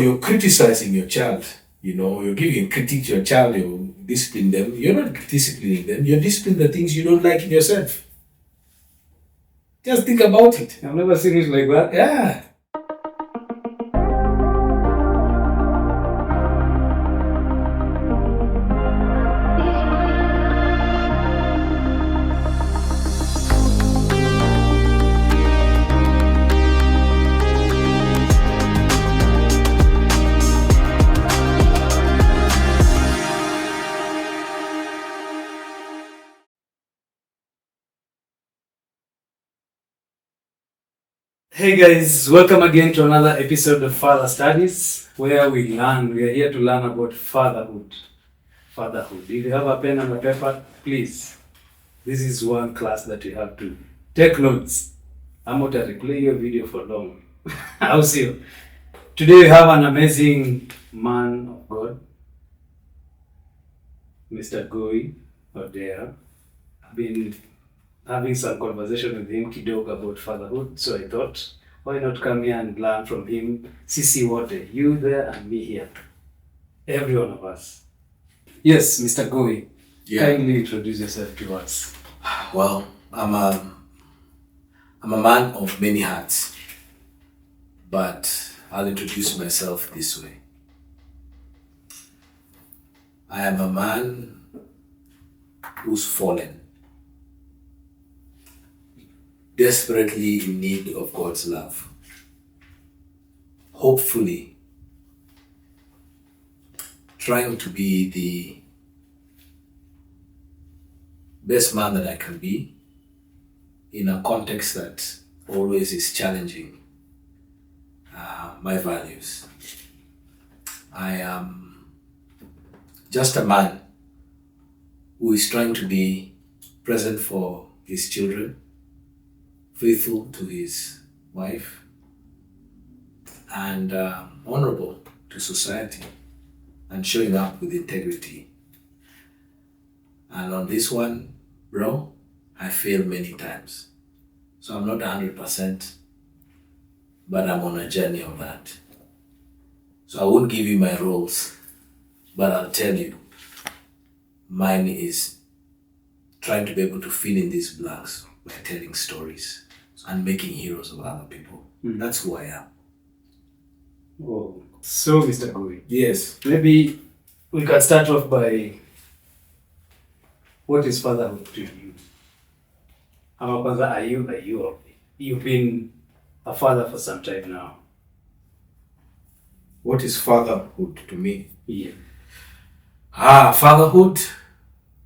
You're criticizing your child, you're giving a critique to your child, you discipline them. You're not disciplining them, you're disciplining the things you don't like in yourself. Just think about it. I've never seen it like that. Yeah. Hey guys, welcome again to another episode of Father Studies, where we are here to learn about fatherhood. If you have a pen and a paper, please, this is one class that you have to take notes. I'm not going to replay your video for long. I'll see you. Today we have an amazing man of God, Mr. Gowi Odera. I've been having some conversation with him kidogo about fatherhood, so I thought, why not come here and learn from him? Sisi wote, you there and me here, every one of us. Yes, Mr. Gowi, kindly introduce yourself to us. Well, I'm a man of many hats, but I'll introduce myself this way. I am a man who's fallen, desperately in need of God's love. Hopefully, trying to be the best man that I can be in a context that always is challenging my values. I am just a man who is trying to be present for his children, faithful to his wife, and honorable to society, and showing up with integrity. And on this one, bro, I failed many times. So I'm not 100%, but I'm on a journey of that. So I won't give you my roles, but I'll tell you, mine is trying to be able to fill in these blanks by telling stories and making heroes of other people. That's who I am. Oh. So, Mr. Gowi. Yes. Maybe we can start off by, what is fatherhood to you? You've been a father for some time now. What is fatherhood to me? Yeah. Fatherhood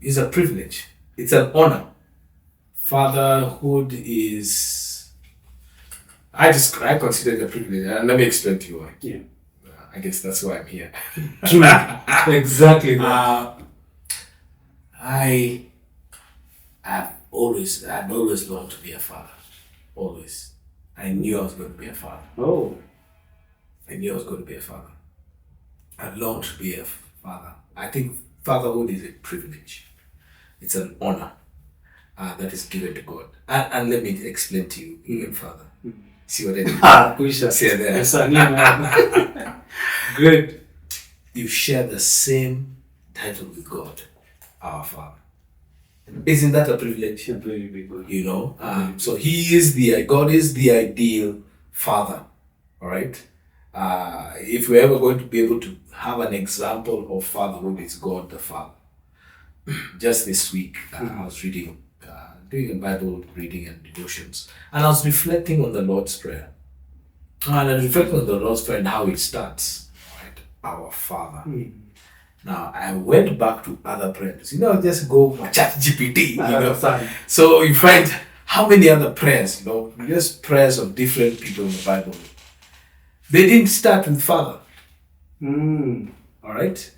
is a privilege. It's an honor. Fatherhood is, I consider it a privilege. And let me explain to you why. Yeah. I guess that's why I'm here. True. Exactly. I've always longed to be a father. Always. I knew I was going to be a father. Oh. I knew I was going to be a father. I longed to be a father. I think fatherhood is a privilege. It's an honor that is given to God. And let me explain to you even further. See what I did? See there. Good. You share the same title with God, our Father. Isn't that a privilege? Very big. So God is the ideal father. All right. If we're ever going to be able to have an example of fatherhood, it's God the Father. Just this week, I was doing a Bible reading and devotions, and I was reflecting on the Lord's Prayer. And I reflected on the Lord's Prayer and how it starts, right? Our Father. Now, I went back to other prayers. Just go chat GPT. So you find how many other prayers, just prayers of different people in the Bible. They didn't start with Father. All right?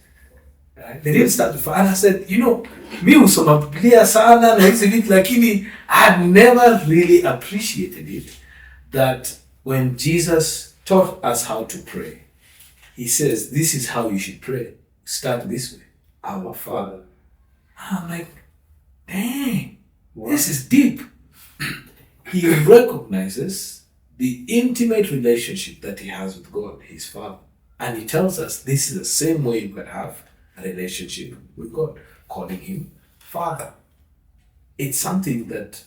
They didn't start with Father. And I said, mi usoma Biblia sana na hizi vitu, lakini I had never really appreciated it that when Jesus taught us how to pray, he says, this is how you should pray. Start this way. Our Father. I'm like, dang, this is deep. He recognizes the intimate relationship that he has with God, his Father. And he tells us this is the same way you can have a relationship with God, calling him Father. It's something that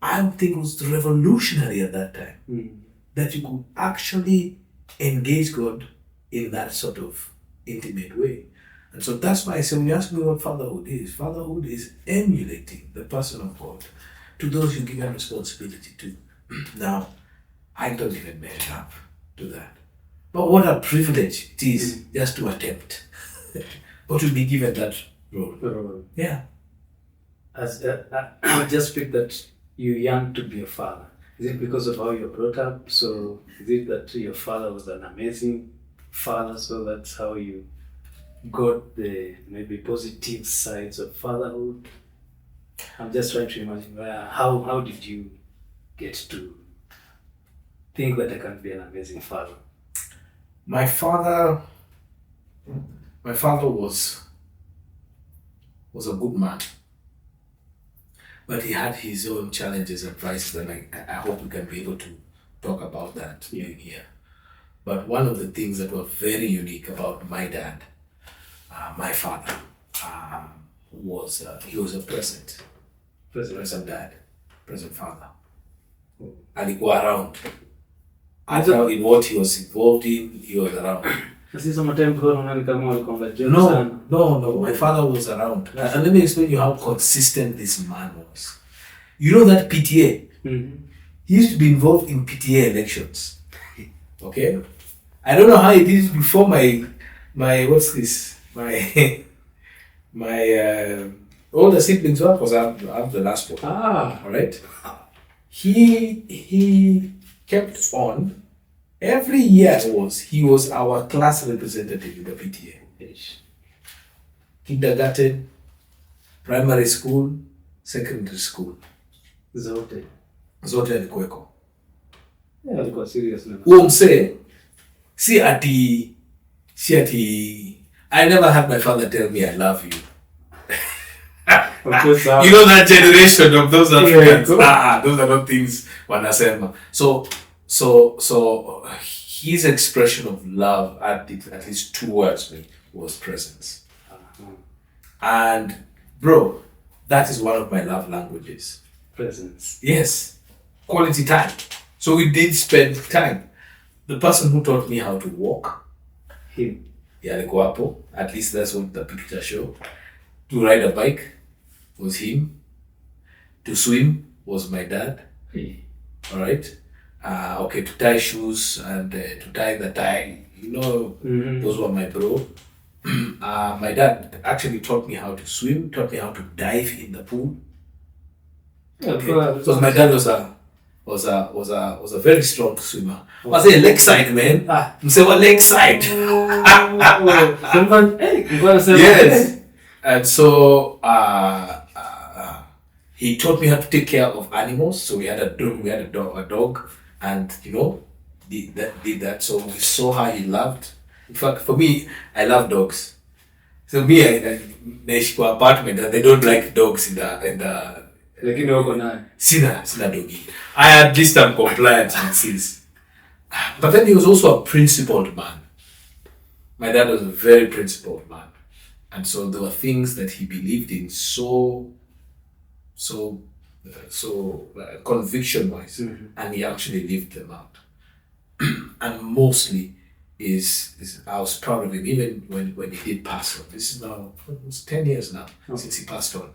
I think was revolutionary at that time, that you could actually engage God in that sort of intimate way. And so that's why I say, when you ask me what fatherhood is emulating the person of God to those you give a responsibility to. Now, I don't even measure up to that. But what a privilege it is just to attempt, or to be given that role. Yeah. As I would just pick that you yearn to be a father. Is it because of how you're brought up? So is it that your father was an amazing father, so that's how you got the maybe positive sides of fatherhood? I'm just trying to imagine how did you get to think that I can be an amazing father? My father was a good man, but he had his own challenges and vices, and I hope we can be able to talk about that here. But one of the things that were very unique about my dad, my father, was he was a present dad, present father. Alikuwa around. In what he was involved in, he was around. No. My father was around. And let me explain you how consistent this man was. You know that PTA? He used to be involved in PTA elections. Okay? I don't know how it is before my what's this? My older siblings were, because I'm the last one. Alright? He kept on. Every year he was our class representative in the PTA. Kindergarten, primary school, secondary school. Zote alikuweko. Alikuwa serious na. Huo msee, si ati I never had my father tell me I love you. Of course, you know that generation of those Africans. Those are not things wanasema. So his expression of love at least towards me was presence. And bro, that is one of my love languages. Presence. Yes. Quality time. So we did spend time. The person who taught me how to walk, him. Yeah, alikuwa hapo. At least that's what the picture show. To ride a bike was him. To swim was my dad. All right. Okay, to tie shoes and to tie the tie, those were my bro. My dad actually taught me how to swim, taught me how to dive in the pool. Okay. So my dad was a very strong swimmer. Was a lakeside man. Msewa lakeside. Yes. And so he taught me how to take care of animals. So we had a dog, and did that. So we saw how he loved. In fact, for me, I love dogs. So me, I apartment, and they don't like dogs in the. Sina doggy. I at least am compliant and sis. But then he was also a principled man. My dad was a very principled man, and so there were things that he believed in so conviction-wise, and he actually lived them out. And mostly is I was proud of him, even when he did pass on. This is now almost 10 years now since he passed on.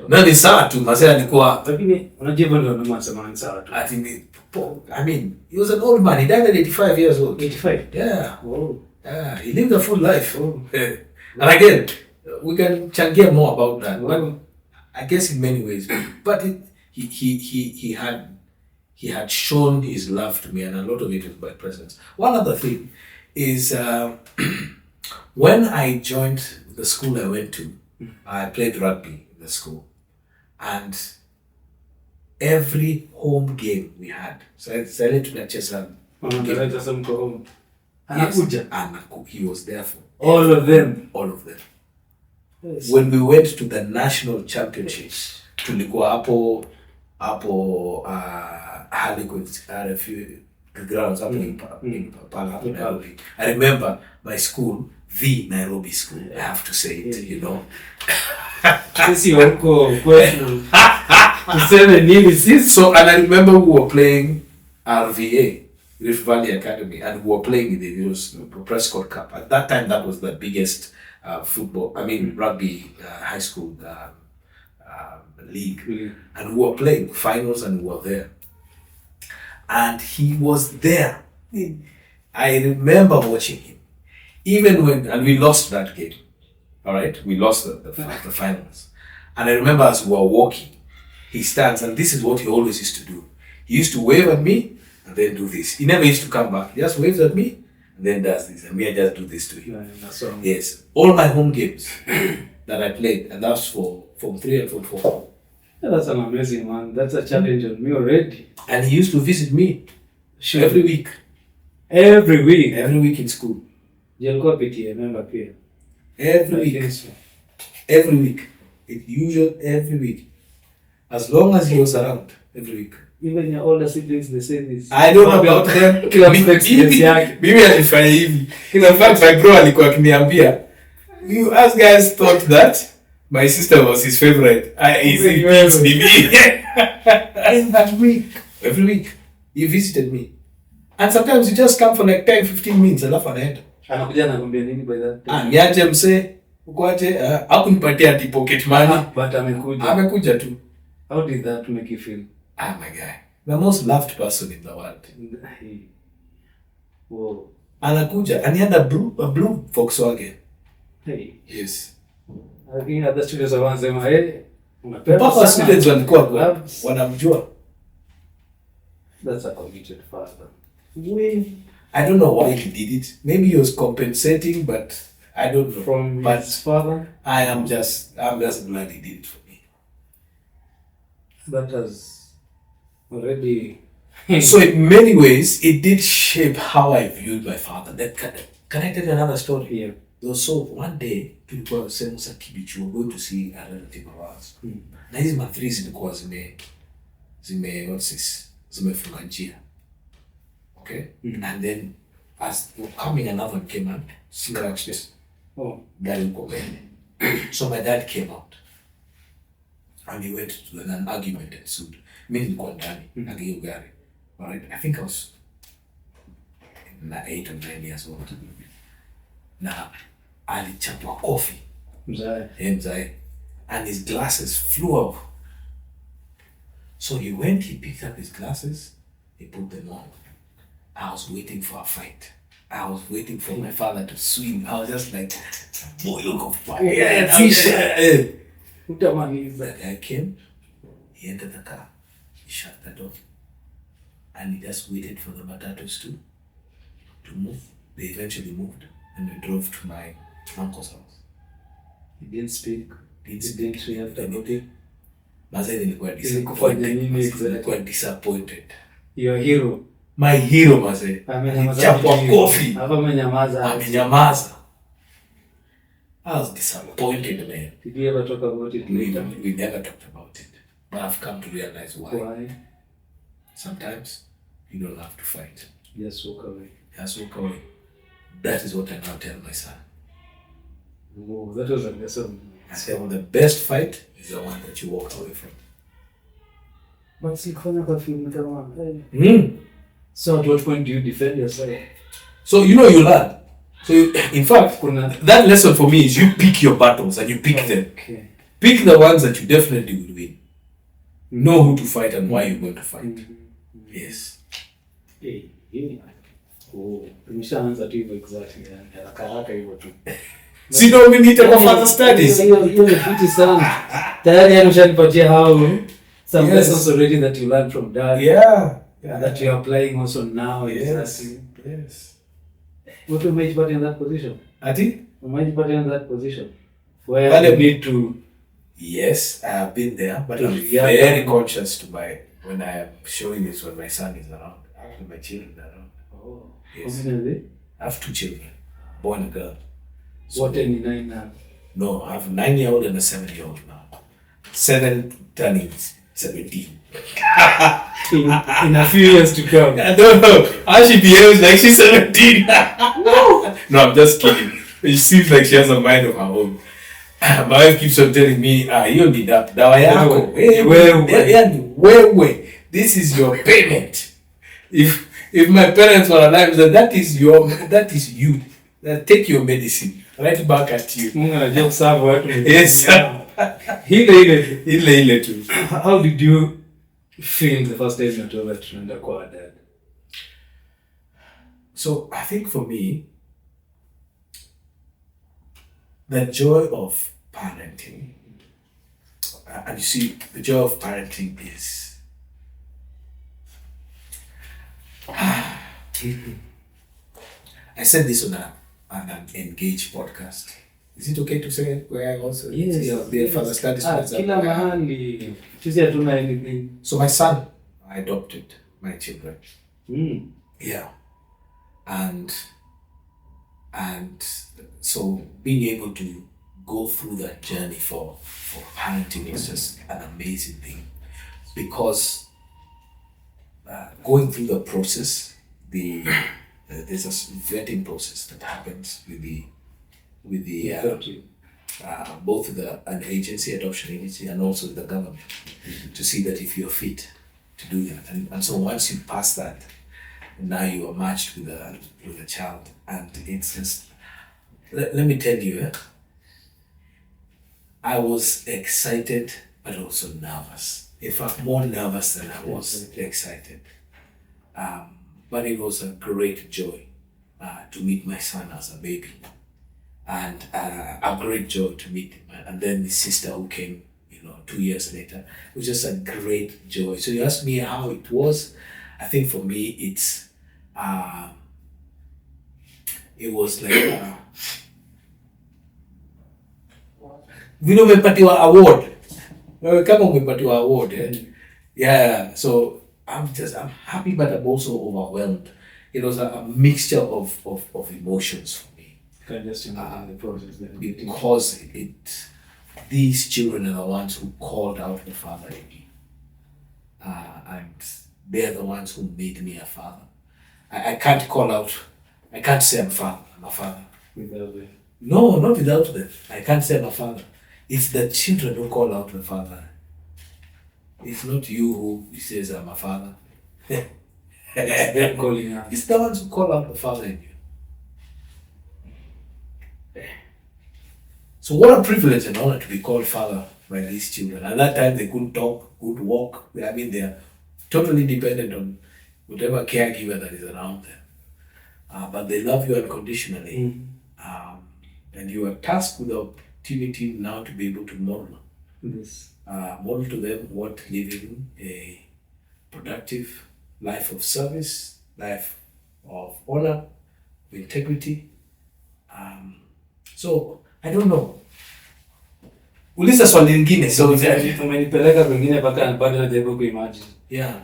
Na ni sawa tu, mazee alikuwa. Lakini unajua ndio unasema ni sawa tu. I mean, he was an old man. He died at 85 years old. 85? Yeah. Oh. Yeah, he lived a full life. And again, we can changia more about that. Well, I guess in many ways, but he had shown his love to me, and a lot of it was by presence. One other thing is when I joined the school I went to, I played rugby in the school, and every home game we had, so tunacheza home. Yes, he was there for all of them. Yes. When we went to the national championships, tulikuwa hapo Harlequins RFU the grounds up in Nairobi. I remember my school, the Nairobi school. I have to say it, you know. Sisi wako kwetu tuseme nini sisi. So, and I remember we were playing RVA, Rift Valley Academy, and we were playing in the Prescott Cup. At that time, that was the biggest rugby high school league. And we were playing finals and we were there. And he was there. I remember watching him. Even and we lost that game. All right? We lost the finals. And I remember as we were walking, he stands, and this is what he always used to do. He used to wave at me and then do this. He never used to come back. He just waves at me and then does this. And me, I just do this to him. Yes. All my home games that I played, and that's for Form 3 and Form 4. Yeah, that's an amazing one. That's a challenge on me already. And he used to visit me every week. Every week? Every week in school. Jalikuwa PTA member pia. Every week. Every week. It usual every week. As long as he was around, every week. Even your older siblings, they say this. I don't know about them. Mimi alifanya hivi. In fact, my bro alikuwa akiniambia, you us guys thought that my sister was his favorite. Every week. He visited me. And sometimes he just come for like 10-15 minutes alafu anaenda. Anakuja anakuambia nini by that time? Niaje mse, uko aje? Hakunipatia ati pocket money. But amekuja. Amekuja tu. How did that make you feel? My guy. The most loved person in the world. Whoa. Anakuja. And he had a blue Volkswagen. Hey. Yes. I think other students are wanasema, mpaka students walikuwa wanamjua. That's a committed father. I don't know why he did it. Maybe he was compensating, but I don't know. From his father? I'm just glad he did it for me. That has already... So in many ways, it did shape how I viewed my father. Can I tell you another story? Yeah. So one day, tulikuwa Sensa Kibichi, we were going to see a relative of ours. Na hizi mathri zilikuwa zimefunga njia. Okay? And then as coming, another one came out, scratched this. Gari uko mbele. So my dad came out. And he went to an argument ensued. Mimi nilikuwa ndani na hiyo gari. Alright, I think I was 8 or 9 years old. Na alichapwa kofi. Mzae. And his glasses flew off. So he went, he picked up his glasses, he put them on. I was waiting for a fight. I was waiting for my father to swing. I was just like, boy, you go fight. The guy came, he entered the car, he shut the door, and he just waited for the matatus to move. They eventually moved, and we drove to my uncle's house. He didn't speak. He didn't react anything. Maze nilikuwa disappointed. Your hero. My hero, maze. Chapwa kofi. Amenyamaza. I was disappointed, man. Did you ever talk about it later? We never talked about it. But I've come to realize why. Why? Sometimes you don't have to fight. Just walk away. Just walk away. That is what I now tell my son. Oh, that was a lesson. I said, well, the best fight is the one that you walk away from. But so at what point do you defend yourself? So you learn. So in fact, that lesson for me is you pick your battles and you pick them. Okay. Pick the ones that you definitely will win. Know who to fight and why you're going to fight. Yes. Hey. Oh, tumeshaanza tu hivyo exactly. Haraka hivyo tu. Si ndio mimi nita further studies. Hiyo ni fiti sana. Tayari ameshanipatia some lessons already that you learned from dad. Yeah. That you are applying also now. Yes. What will make you in that position? Ati? Why you in that position? Where you need to... Yes, I have been there, but I'm very conscious when I am showing this when my son is around. Actually, my children are around. Oh. Yes. How many are they? I have 2 children, boy and a girl. So, what, 9 now? No, I have a 9-year-old and a 7-year-old now. 7 turning 17. In a few years to come. I don't know how she behaves like she's 17. No, I'm just kidding. She seems like she has a mind of her own. My wife keeps on telling me, hiyo ni dawa yako. Wewe. This is your payment. If my parents were alive, that is you. Take your medicine. Right back at you. Yes. Ile tu. How did you feel the first time you told that tunaenda kwa dad? So I think for me, the joy of parenting, and you see, the joy of parenting is I said this on an Engage podcast. Is it okay to say where I also the Father Studies? Kila mahali. Sisi hatuna anything. So my son, I adopted my children. Yeah. And so being able to go through that journey for parenting is just an amazing thing, because going through the process, there's a vetting process that happens with the both an agency, adoption agency, and also the government, to see that if you're fit to do that. And so once you pass that, now you are matched with a child, and it's just, let me tell you, I was excited but also nervous. In fact, more nervous than I was excited. But it was a great joy to meet my son as a baby, and a great joy to meet him. And then his sister who came, 2 years later. It was just a great joy. So you asked me how it was. I think for me, it was like vile umepatiwa award. Wewe kama umepatiwa award, yeah. So I'm happy, but I'm also overwhelmed. It was a mixture of emotions for me. Can just imagine the process then. Because these children are the ones who called out the Father in me. And they're the ones who made me a father. I can't say I'm a father. Without them. No, not without them. I can't say I'm a father. It's the children who call out the Father. It's not you who says I'm a father. They're calling out. It's the ones who call out the Father in you. So what a privilege and honor to be called father by these children. At that time they couldn't talk, couldn't walk. They're totally dependent on whatever caregiver that is around them. But they love you unconditionally. And you are tasked with the opportunity now to be able to model. Yes. Model to them what living a productive life of service, life of honor, integrity. So I don't know. Uliza swali lingine. So umenipeleka kwingine mpaka bado najaribu kuimagine. Yeah.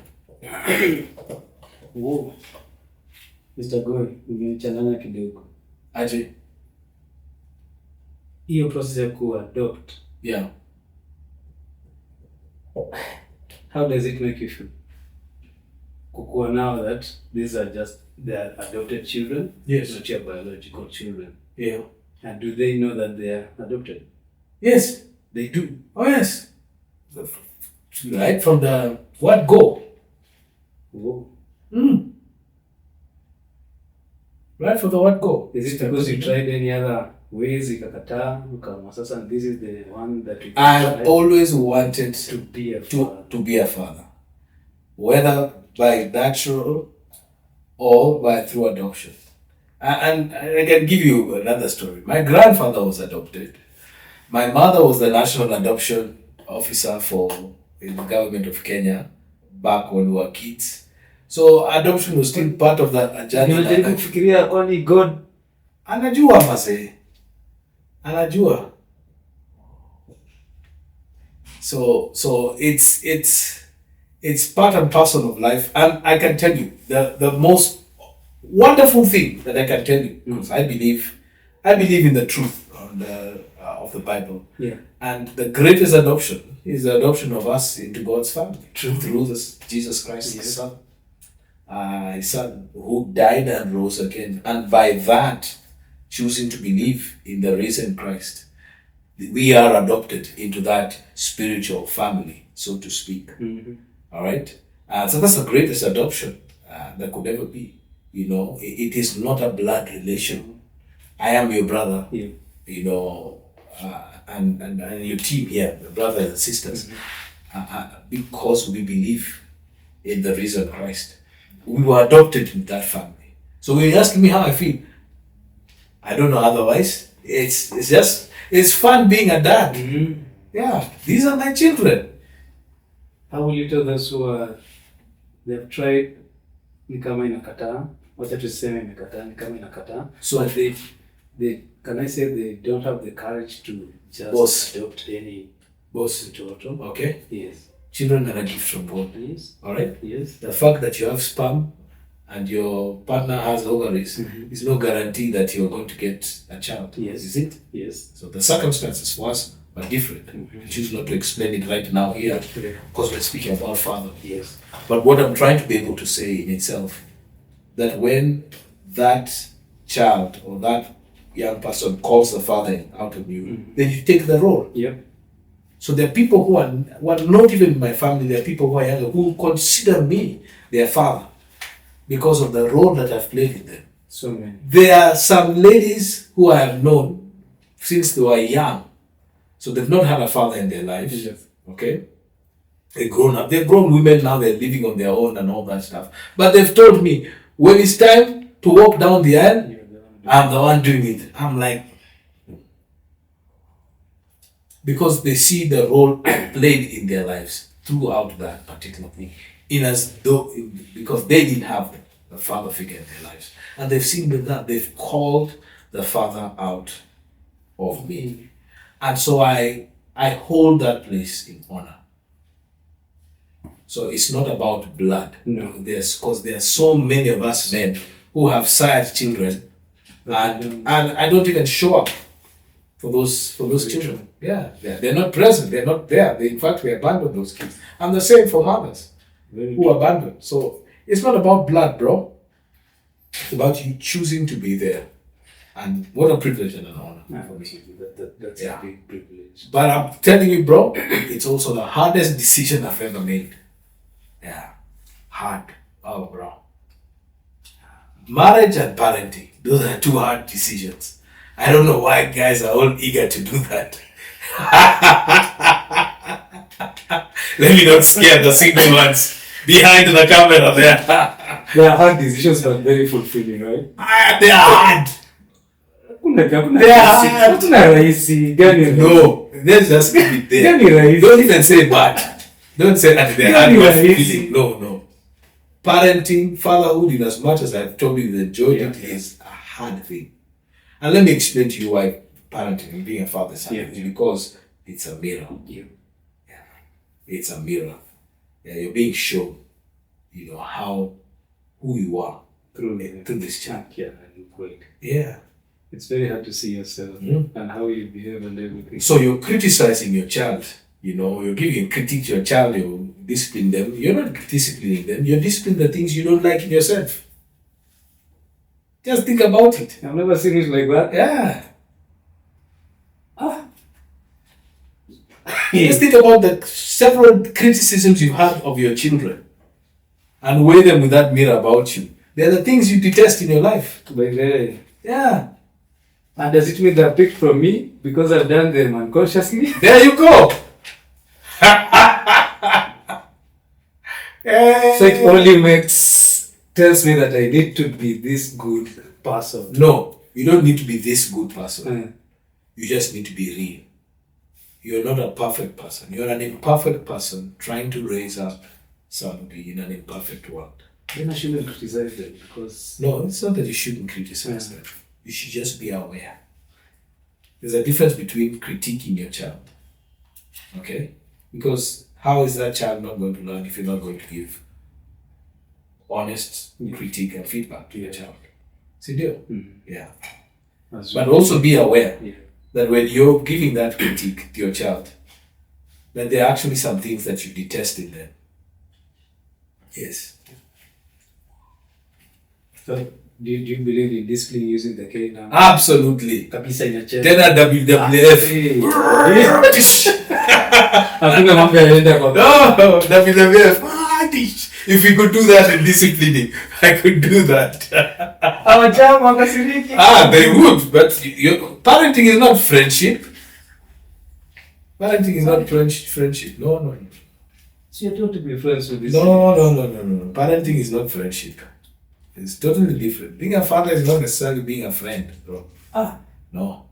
Wow. Mr. Gowi, umechanganya kidogo. Aje. Hiyo process ya ku-adopt. Yeah. How does it make you feel? Kukua now that these are just their adopted children, yes, not your biological children. Yeah. And do they know that they are adopted? Yes, they do. Oh yes. Right from the word go. Whoa. Right from the word go. Is it because you tried any other ways ikakataa ukaamua sasa this is the one that you I've always wanted to be a father. To be a father, whether by natural or through adoption. And I can give you another story. My grandfather was adopted. My mother was the national adoption officer in the government of Kenya back when we were kids. So adoption was still part of the agenda. Unajaribu kufikiria kwani God anajua mase. Anajua. So it's part and parcel of life, and I can tell you the most wonderful thing that I can tell you, because I believe in the truth, and of the Bible. Yeah. And the greatest adoption is the adoption of us into God's family. True. Through this Jesus Christ, Yeah. His son who died and rose again. And by that, choosing to believe in the risen Christ, we are adopted into that spiritual family, so to speak. Mm-hmm. All right? So that's the greatest adoption that could ever be. You know, it is not a blood relation. I am your brother, Yeah. you know, and your team here, the brothers and sisters, because we believe in the risen Christ. We were adopted into that family. So when you ask me how I feel, I don't know otherwise. It's fun being a dad. Mm-hmm. Yeah, these are my children. How will you tell those who they've tried ni kama inakataa, wacha tuseme imekataa, ni kama inakataa, So but they can I say they don't have the courage to just Boss. adopt any boss, daughter? okay? Yes. Children are a gift from God. Yes. All right? Yes. The fact that you have sperm and your partner has ovaries is no guarantee that you're going to get a child. Yes. Is it? Yes. So the circumstances for us are different. I choose not to explain it right now here because we're speaking about father. Yes. But what I'm trying to be able to say in itself, that when that child or that young person calls the father out of you, then you take the role. Yep. So there are people who are not even in my family, there are people who are younger who consider me their father because of the role that I've played in them. So many. There are some ladies who I have known since they were young. So they've not had a father in their lives. Yes. Okay? They're grown up. They're grown women now, they're living on their own and all that stuff. But they've told me, when it's time to walk down the aisle, I'm the one doing it. I'm like, because they see the role I played in their lives throughout that particular thing. Because they didn't have the father figure in their lives. And they've seen with that, they've called the father out of me. And so I hold that place in honor. So it's not about blood. No. Because there are so many of us men who have sired children and I don't even show up for those children. Yeah, they're not present. They're not there. In fact, we abandon those kids. And the same for mothers who abandon. So it's not about blood, bro. It's about you choosing to be there. And what a privilege and an honor for me. That's a big privilege. But I'm telling you, bro, it's also the hardest decision I've ever made. Yeah, hard. Oh, bro. Marriage and parenting, those are two hard decisions. I don't know why guys are all eager to do that. Let me not scare the single ones behind the camera there. They are hard decisions but very fulfilling, right? They are hard. They are hard. No, let's just keep it there. Don't even say bad. Don't say that they're hard fulfilling. No. Parenting, fatherhood, in as much as I've told you, the joy it is a hard thing. And let me explain to you why parenting and being a father is hard. It's because it's a mirror. Yeah. It's a mirror. Yeah, you're being shown, who you are through this child. Yeah. It's very hard to see yourself and how you behave and everything. So you're criticizing your child. You're giving a critique to your child, you discipline them. You're not disciplining them, you're disciplining the things you don't like in yourself. Just think about it. I've never seen it like that. Yeah. Just think about the several criticisms you had of your children and weigh them with that mirror about you. They're the things you detest in your life. Yeah. And does it mean they're picked from me because I've done them unconsciously? There you go. So it only tells me that I need to be this good person. No, you don't need to be this good person. You just need to be real. You're not a perfect person. You're an imperfect person trying to raise up somebody in an imperfect world. Then I shouldn't criticize them because... No, it's not that you shouldn't criticize them. You should just be aware. There's a difference between critiquing your child. Okay? Because how is that child not going to learn if you're not going to give honest critique and feedback to your child? See deal? Yeah. But also be aware that when you're giving that critique to your child, that there are actually some things that you detest in them. Yes. So, do you believe in discipline using the cane now? Absolutely. Kabisa inacheza. Tena WWF. Hakuna mambo yaenda kwa. No, WWF. If we could do that in disciplining, I could do that. They would, but parenting is not friendship. Parenting is not friendship. No. So you're taught to be friends with this. No. Parenting is not friendship. It's totally different. Being a father is not necessarily being a friend, bro. No.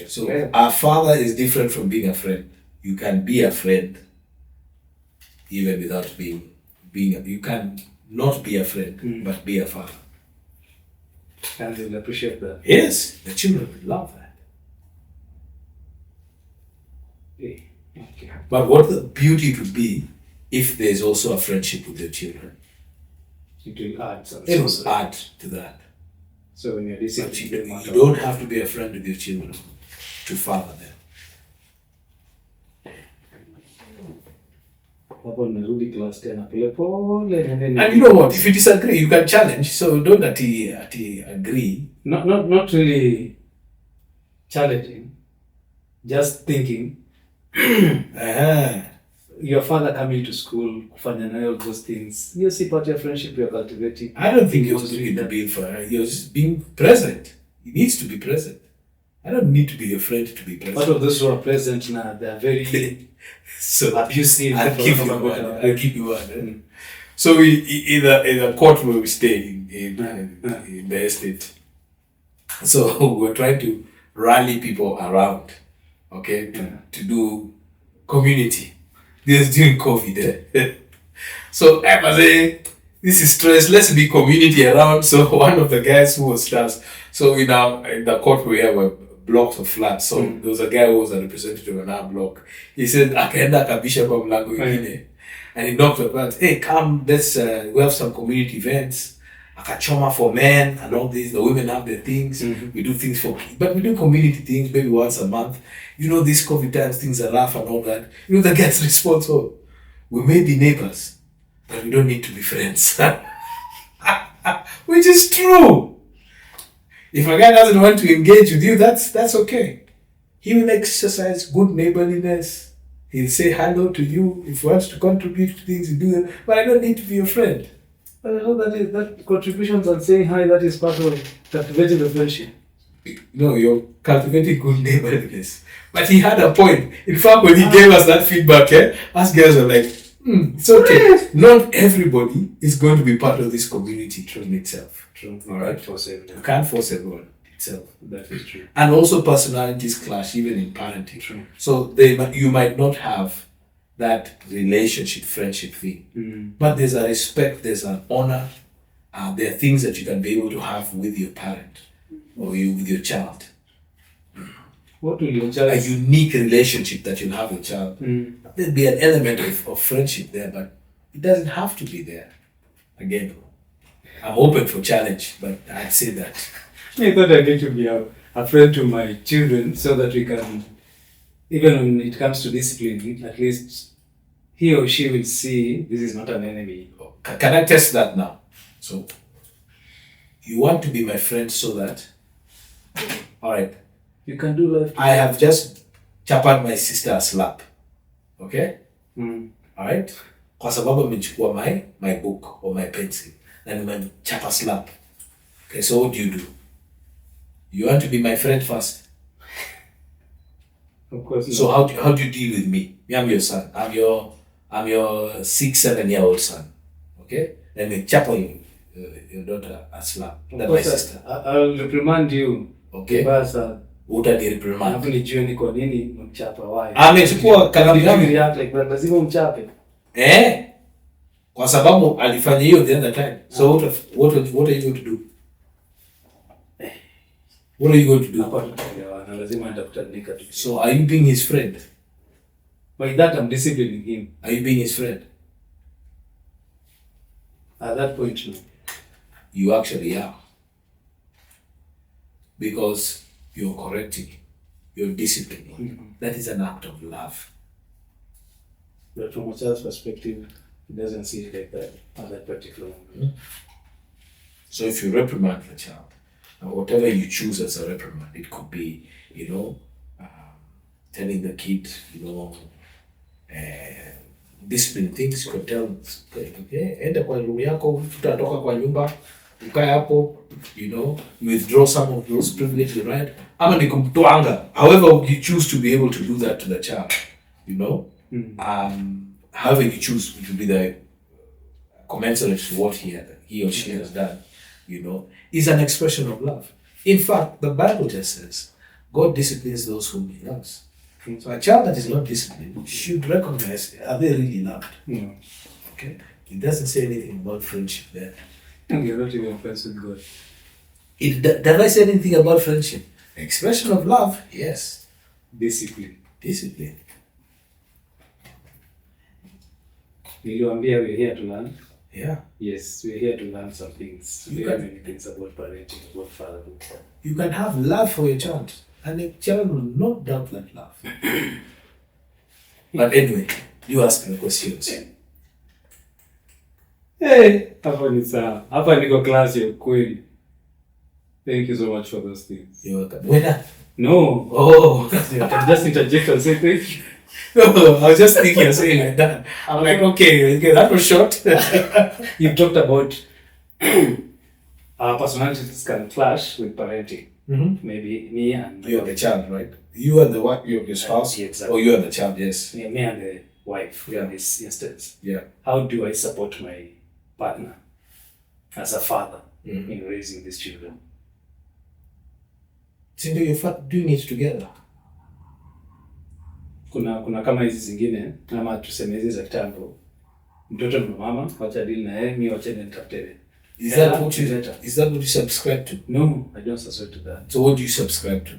So a father is different from being a friend. You can be a friend even without being you can not be a friend, but be a father. And they'll appreciate that. Yes, the children will love that. Okay. But what the beauty would be if there's also a friendship with your children. It will add something. It will add to that. So when you're disciplining, you don't have to be a friend with your children to father them. And you know what? If you disagree, you can challenge. So don't agree. Not really challenging. Just thinking. Your father coming to school, kufanya nayo all those things. You see part of your friendship you're cultivating. I don't think you're doing to be for her. You're just being present. He needs to be present. I don't need to be your friend to be present. Part of those who are present now, they're very so abusive. I'll keep you one. So in the court where we stay in the estate. So we're trying to rally people around, okay, to do community. This is during COVID. So I was saying, this is stress. Let's be community around. So one of the guys who was stressed. So in the court we have a blocks of flats. So there was a guy who was a representative of our block. He said, "Akaenda kabisha kwa mlango ingine," and he knocked on the "Hey, come, let's we have some community events. Akachoma for men and all this. The women have their things. We do things for kids, but we do community things maybe once a month. You know, these COVID times, things are rough and all that. You know, the guy's response, we may be neighbors, but we don't need to be friends." Which is true. If a guy doesn't want to engage with you, that's okay. He will exercise good neighborliness. He'll say hello to you. If he wants to contribute to things, he'll do it. But I don't need to be your friend. But I know that contributions and saying hi, that is part of cultivating the friendship. No, you're cultivating good neighborliness. But he had a point. In fact, when he gave us that feedback, us guys were like, it's okay. Not everybody is going to be part of this community in itself. True. All right? You can't force everyone itself. That is true. And also personalities clash even in parenting. True. So you might not have that relationship, friendship thing. But there's a respect, there's an honor. There are things that you can be able to have with your parent or with your child. What will your child? A unique relationship that you'll have with your child. There'll be an element of friendship there, but it doesn't have to be there. Again, I'm open for challenge, but I'd say that. I thought I need to be a friend to my children so that we can, even when it comes to discipline, at least he or she will see this is not an enemy. Can I test that now? So, you want to be my friend so that, all right, you can do life. I have just chapped my sister a slap. Okay? All right? Kwa sababu amechukua my book or my pencil. And nimechapa slap. Okay, so what do? You want to be my friend first? Of course. So how do you deal with me? I'm your son. I'm your 6-7-year-old son. Okay? Then we chap on your daughter a slap. That's my sister. I'll reprimand you. Okay. Basa. Utanireprimand. Hapo nijue ni kwa nini mchapa why. Amechukua kalamu yangu. React like that, lazima mchape. Kwa sababu alifanya hiyo the other time. So what are you going to do? What are you going to do? Lazima nitakutanika tu. So are you being his friend? By that I'm disciplining him. Are you being his friend? At that point, no. You actually are. Because you're correcting, you're disciplining. That is an act of love. But from a child's perspective, it doesn't see it like that at that particular moment. So if you reprimand the child, whatever you choose as a reprimand, it could be, telling the kid, discipline things. You could tell, enda kwa room yako, tutatoka kwa nyumba, ukae hapo, you withdraw some of those privileges, right? Ama ni kumtwanga. However you choose to be able to do that to the child, however you choose to be the commensurate to what he or she has done, is an expression of love. In fact, the Bible just says, God disciplines those whom he loves. So a child that is not disciplined should recognize, are they really loved? Okay? It doesn't say anything about friendship there. You're not even friends with God. Does I say anything about friendship? Expression of love, yes. Discipline. Niliwaambia we're here to learn. Yeah. Yes, we're here to learn some things. We have many things about parenting, about fatherhood. You can have love for your child, and the child will not doubt that love. But anyway, you ask me questions. Hey, hapa ni sawa. Hapa niko class ya ukweli. Thank you so much for those things. You're welcome. When No. Oh. I just interject and say thank you. I was just thinking you're saying like that. I'm like, okay, that was short. You talked about our personalities can clash with parenting. Maybe me and you're the child, right? You are the what? You're your spouse? Yeah, exactly. Or you are the child, yes. Me and the wife in this instance. Yeah. How do I support my partner as a father in raising these children? So you're doing it together. Kuna kama hizi zingine ama tuseme hizi za kitambo, mtoto na mama wacha deal na yeye, mimi wacha nitafute. Is that what you subscribe to? No, I don't subscribe to that. So what do you subscribe to?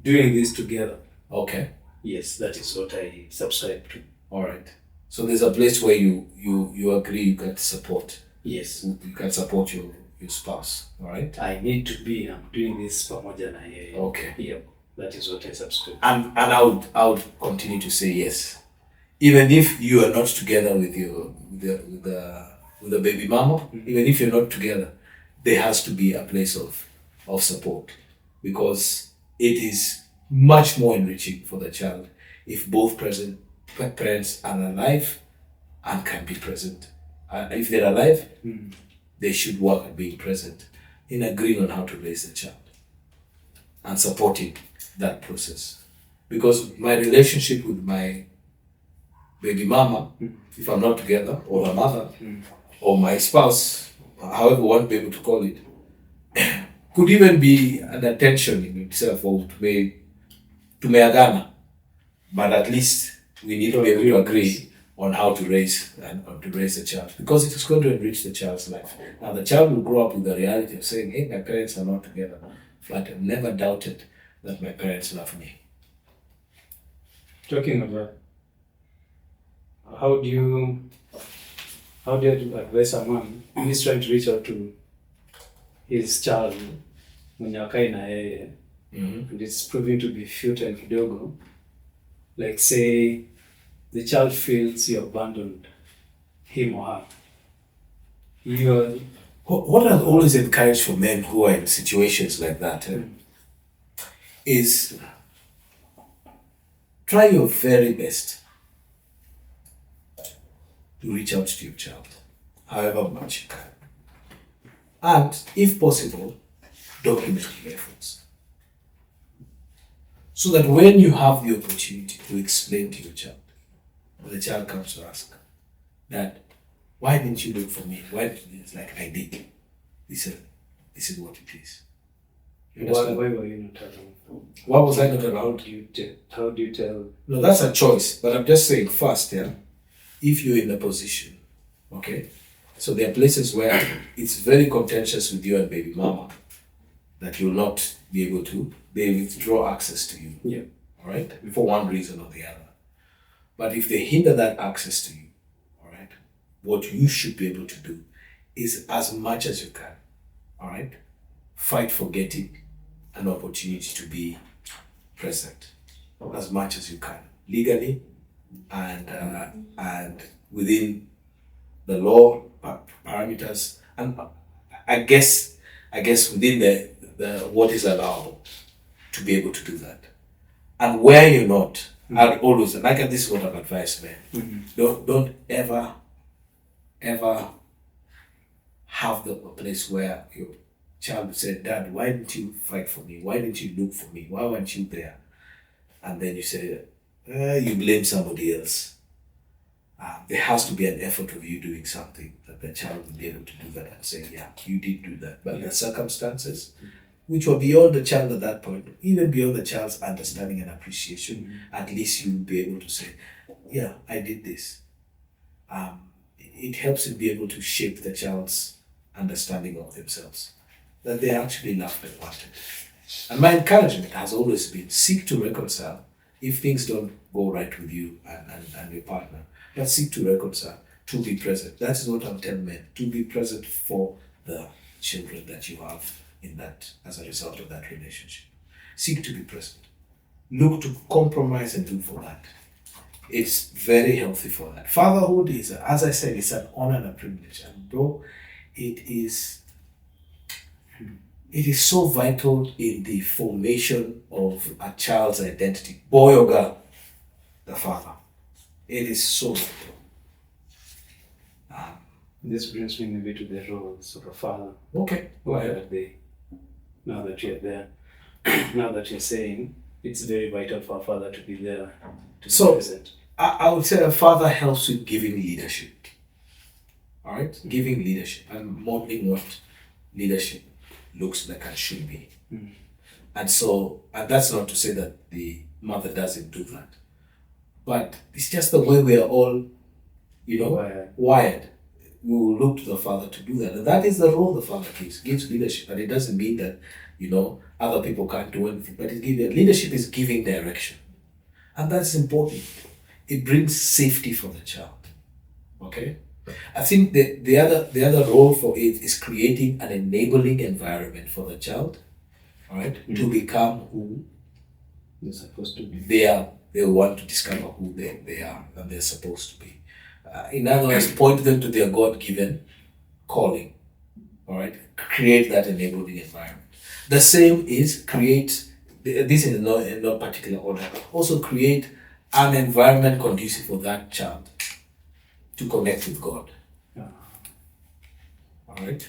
Doing this together. Okay. Yes, that is what I subscribe to. All right. So there's a place where you agree you can support. Yes. You can support your spouse. All right. I need to be doing this pamoja na yeye. Okay. Yeah. That is what I subscribe. And I would continue to say yes, even if you are not together with the baby mama. Even if you're not together, there has to be a place of support, because it is much more enriching for the child if both parents are alive and can be present. If they're alive, they should work at being present in agreeing on how to raise the child and supporting that process. Because my relationship with my baby mama, if I'm not together, or her mother, or my spouse, however you want to be able to call it, could even be an attention in itself, or tumeagana, but at least we need to be able to agree on how to raise the child, because it is going to enrich the child's life. Now the child will grow up with the reality of saying, hey, my parents are not together. But I've never doubted that my parents love me. Talking about how do you advise a man who is trying to reach out to his child mwenye wakai na yeye, and it's proving to be futile kidogo, like say the child feels you abandoned him or her. What I've always encouraged for men who are in situations like that is try your very best to reach out to your child, however much you can. And if possible, document your efforts. So that when you have the opportunity to explain to your child, the child comes to ask, Dad, why didn't you look for me? Why did you? It's like, I did. This is what it is. Why were you not around? Why was I not around? How do you tell? No, that's a choice. But I'm just saying first, if you're in a position, okay? So there are places where it's very contentious with you and baby mama that you'll not be able to. They withdraw access to you. Yeah. All right? For one reason or the other. But if they hinder that access to you, all right, what you should be able to do is as much as you can, all right, fight for getting an opportunity to be present as much as you can, legally and within the law parameters, and I guess within the what is allowable to be able to do that. And where you're not, I'd always, like, this is what I've advised men. Don't ever have the place where your child would say, Dad, why didn't you fight for me? Why didn't you look for me? Why weren't you there? And then you say, you blame somebody else. There has to be an effort of you doing something that the child will be able to do that and say, yeah, you did do that. But the circumstances, which were beyond the child at that point, even beyond the child's understanding and appreciation, at least you will be able to say, yeah, I did this. It helps you be able to shape the child's understanding of themselves, that they actually loved and wanted. And my encouragement has always been, seek to reconcile if things don't go right with you and your partner. But seek to reconcile, to be present. That is what I'll tell men, to be present for the children that you have in that, as a result of that relationship. Seek to be present. Look to compromise and do for that. It's very healthy for that. Fatherhood is, as I said, it's an honor and a privilege. And bro, it is so vital in the formation of a child's identity, boy or girl, the father. It is so vital. This brings me maybe to the roles of a father. Okay, go ahead. Now that you're there, now that you're saying it's very vital for a father to be there, to be present. I would say a father helps with giving leadership. All right? Giving leadership and modeling what leadership looks like and should be. And that's not to say that the mother doesn't do that. But it's just the way we are all, wired. We will look to the father to do that. And that is the role the father gives leadership. And it doesn't mean that, other people can't do anything. But leadership is giving direction. And that's important. It brings safety for the child. Okay? I think the other role for it is creating an enabling environment for the child, all right, to become who they're supposed to be. They want to discover who they are and they're supposed to be. In other words, point them to their God-given calling. All right, create that enabling environment. The same is create. This is in no particular order. Also create an environment conducive for that child to connect with God. All right.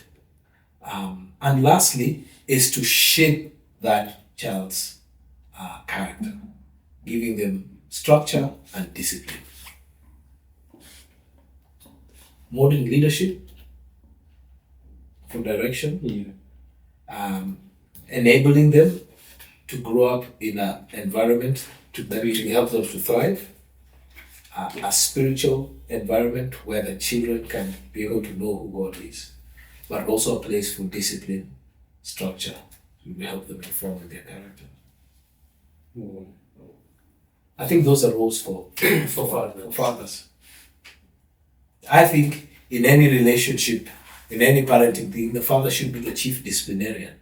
And lastly is to shape that child's character, giving them structure and discipline. Modern leadership for direction, enabling them to grow up in an environment that will help them to thrive, a spiritual environment where the children can be able to know who God is, but also a place for discipline, structure, to help them inform their character. I think those are roles for fathers. I think in any relationship, in any parenting thing, the father should be the chief disciplinarian.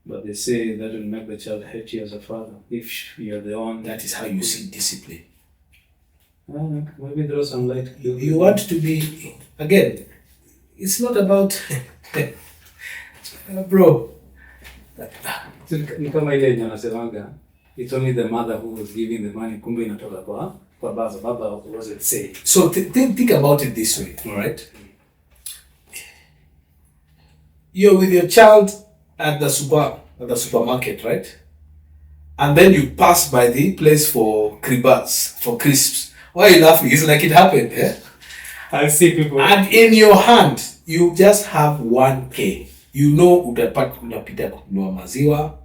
But they say that will make the child hate you as a father if you're the one. That is how you see discipline. Maybe throw some light. You want to be, again, it's not about, bro. Ni kama ile yenye wanasemanga, it's only the mother who was giving the money, kumbe inatoka kwa baba. Baba wasn't saying. So think about it this way, all right? You're with your child at the supermarket, right? And then you pass by the place for crisps. Why are you laughing? It's like it happened, yeah? I see people. And in your hand, you just have 1K. Unapita kununua maziwa,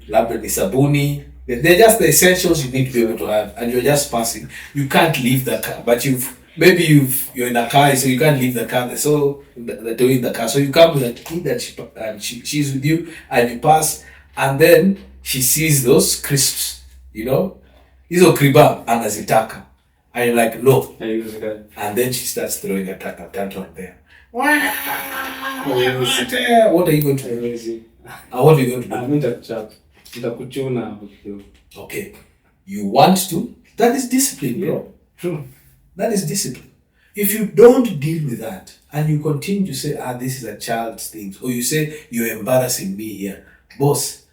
labda ni sabuni. They're just the essentials you need to be able to have, and you're just passing. You can't leave the car, but you're in a car, so you can't leave the car. So they're doing the car, so you come with a kid and she's with you, and you pass, and then she sees those crisps, hizo kriba anazitaka, and you're like, no, and then she starts throwing a tantrum there. What are you going to do? What are you going to do? Nitakuchapa. Nitakuchuna. Okay. You want to? That is discipline, bro. Yeah, true. That is discipline. If you don't deal with that and you continue to say, this is a child's thing, or you say, you're embarrassing me here, boss,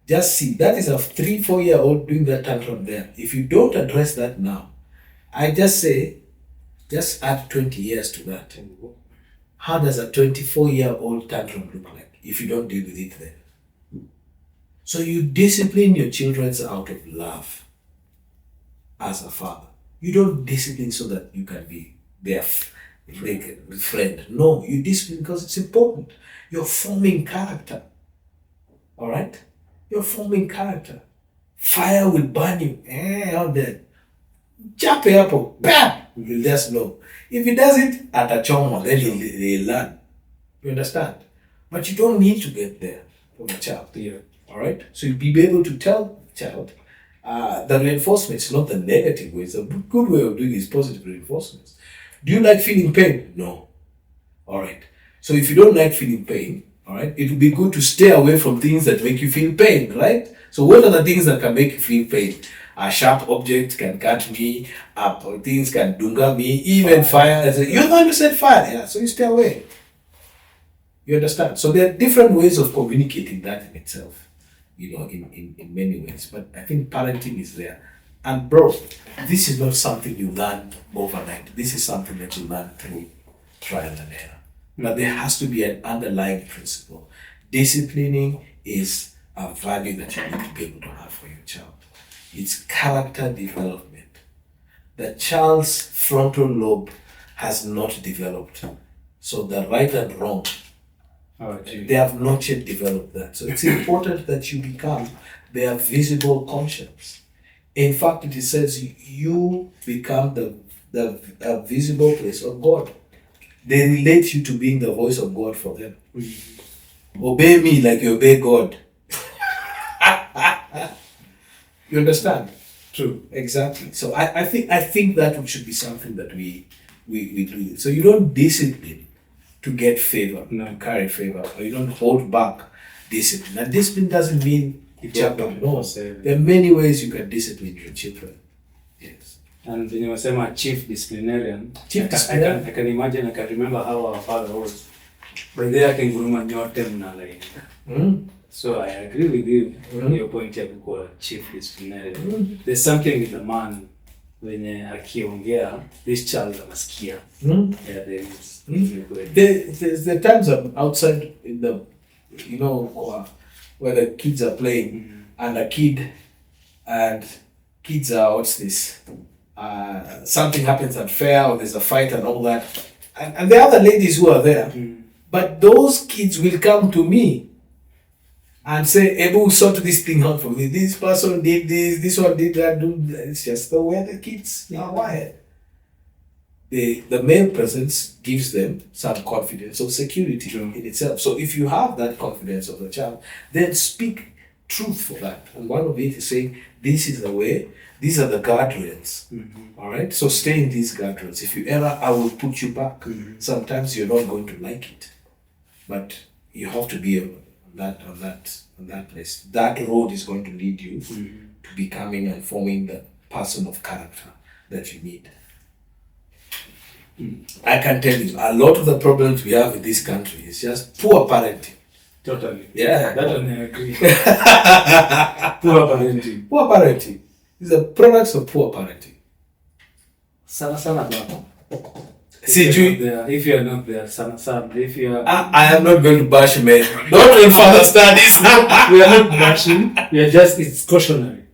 just see, that is a 3-4-year-old doing that tantrum there. If you don't address that now, I just say, just add 20 years to that. How does a 24-year-old tantrum look like if you don't deal with it then? So you discipline your children out of love as a father. You don't discipline so that you can be their friend. No, you discipline because it's important. You're forming character. All right? You're forming character. Fire will burn you. Out there. Chop it up. Bam! You'll just know. If he does it at a choma, then he'll learn. You understand? But you don't need to get there from a child. Yeah. All right? So you'll be able to tell the child the reinforcement is not the negative way. It's a good way of doing it is positive reinforcements. Do you like feeling pain? No. All right. So if you don't like feeling pain, all right, it would be good to stay away from things that make you feel pain, right? So what are the things that can make you feel pain? A sharp object can cut me, things can dunga me, even fire. You're going to set fire, yeah, so you stay away. You understand? So there are different ways of communicating that in itself, in many ways. But I think parenting is there. And bro, this is not something you learn overnight. This is something that you learn through trial and error. But there has to be an underlying principle. Disciplining is a value that you need to be able to have for your child. It's character development. The child's frontal lobe has not developed. So the right and wrong, they have not yet developed that. So it's important that you become their visible conscience. In fact, it says you become the visible place of God. They relate you to being the voice of God for them. Obey me like you obey God. You understand? True. Exactly. So I think that should be something that we do. So you don't discipline to get favor, to carry favor, or you don't hold back discipline. And discipline doesn't mean no. There are many ways you can discipline your children. Yes. And when you were saying chief disciplinarian, I can imagine, I can remember how our father was. By there I can go So I agree with you, your point of view, chief disciplinarian. There's something with the man when akiongea, this child anasikia. Yeah, there is. There's the times I'm outside in the, where the kids are playing, and kids are, something happens at fair, or there's a fight and all that, and the other ladies who are there, but those kids will come to me and say, Ebu, sort this thing out for me. This person did this one did that. It's just the way the kids are wired. The male presence gives them some confidence of security in itself. So if you have that confidence of the child, then speak truth for that. And one of it is saying, this is the way, these are the guardrails. All right? So stay in these guardrails. If you err, I will put you back. Sometimes you're not going to like it. But you have to be on that place. That road is going to lead you to becoming and forming the person of character that you need. I can tell you, a lot of the problems we have in this country is just poor parenting. Totally. Yeah. That one I agree. Poor parenting. Poor parenting. These are products of poor parenting. Sana baba. If you are not there, sana. If you are, I am not going to bash men. Not in further studies. We are not bashing. We are just, it's cautionary.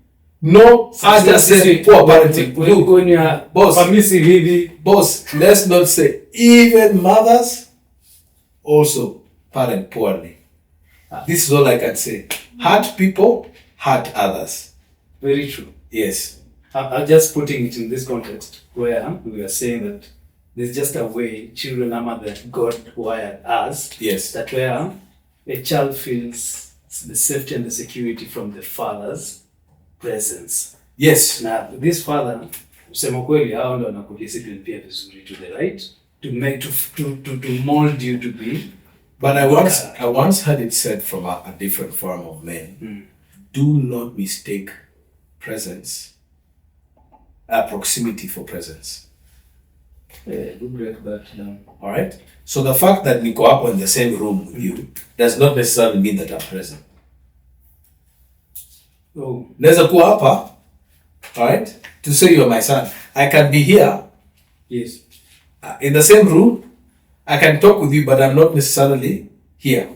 No, I just said poor parenting. Look, when you are permissive, boss, let's not say, even mothers also parent poorly. This is all I can say. Hurt people, hurt others. Very true. Yes. I'm just putting it in this context where we are saying that there's just a way children are that God wired us. Yes. That where a child feels the safety and the security from the father's presence. Yes. Now this father, kusema kweli hao ndo wanakudiscipline pia vizuri to the right, to make to mold you to be But I once heard it said from a different form of men, do not mistake proximity for presence. Yeah, do break that down. Alright? So the fact that we go up in the same room with you does not necessarily mean that I'm present. Oh. There's a go up, alright? To say you're my son. I can be here. Yes. In the same room. I can talk with you, but I'm not necessarily here.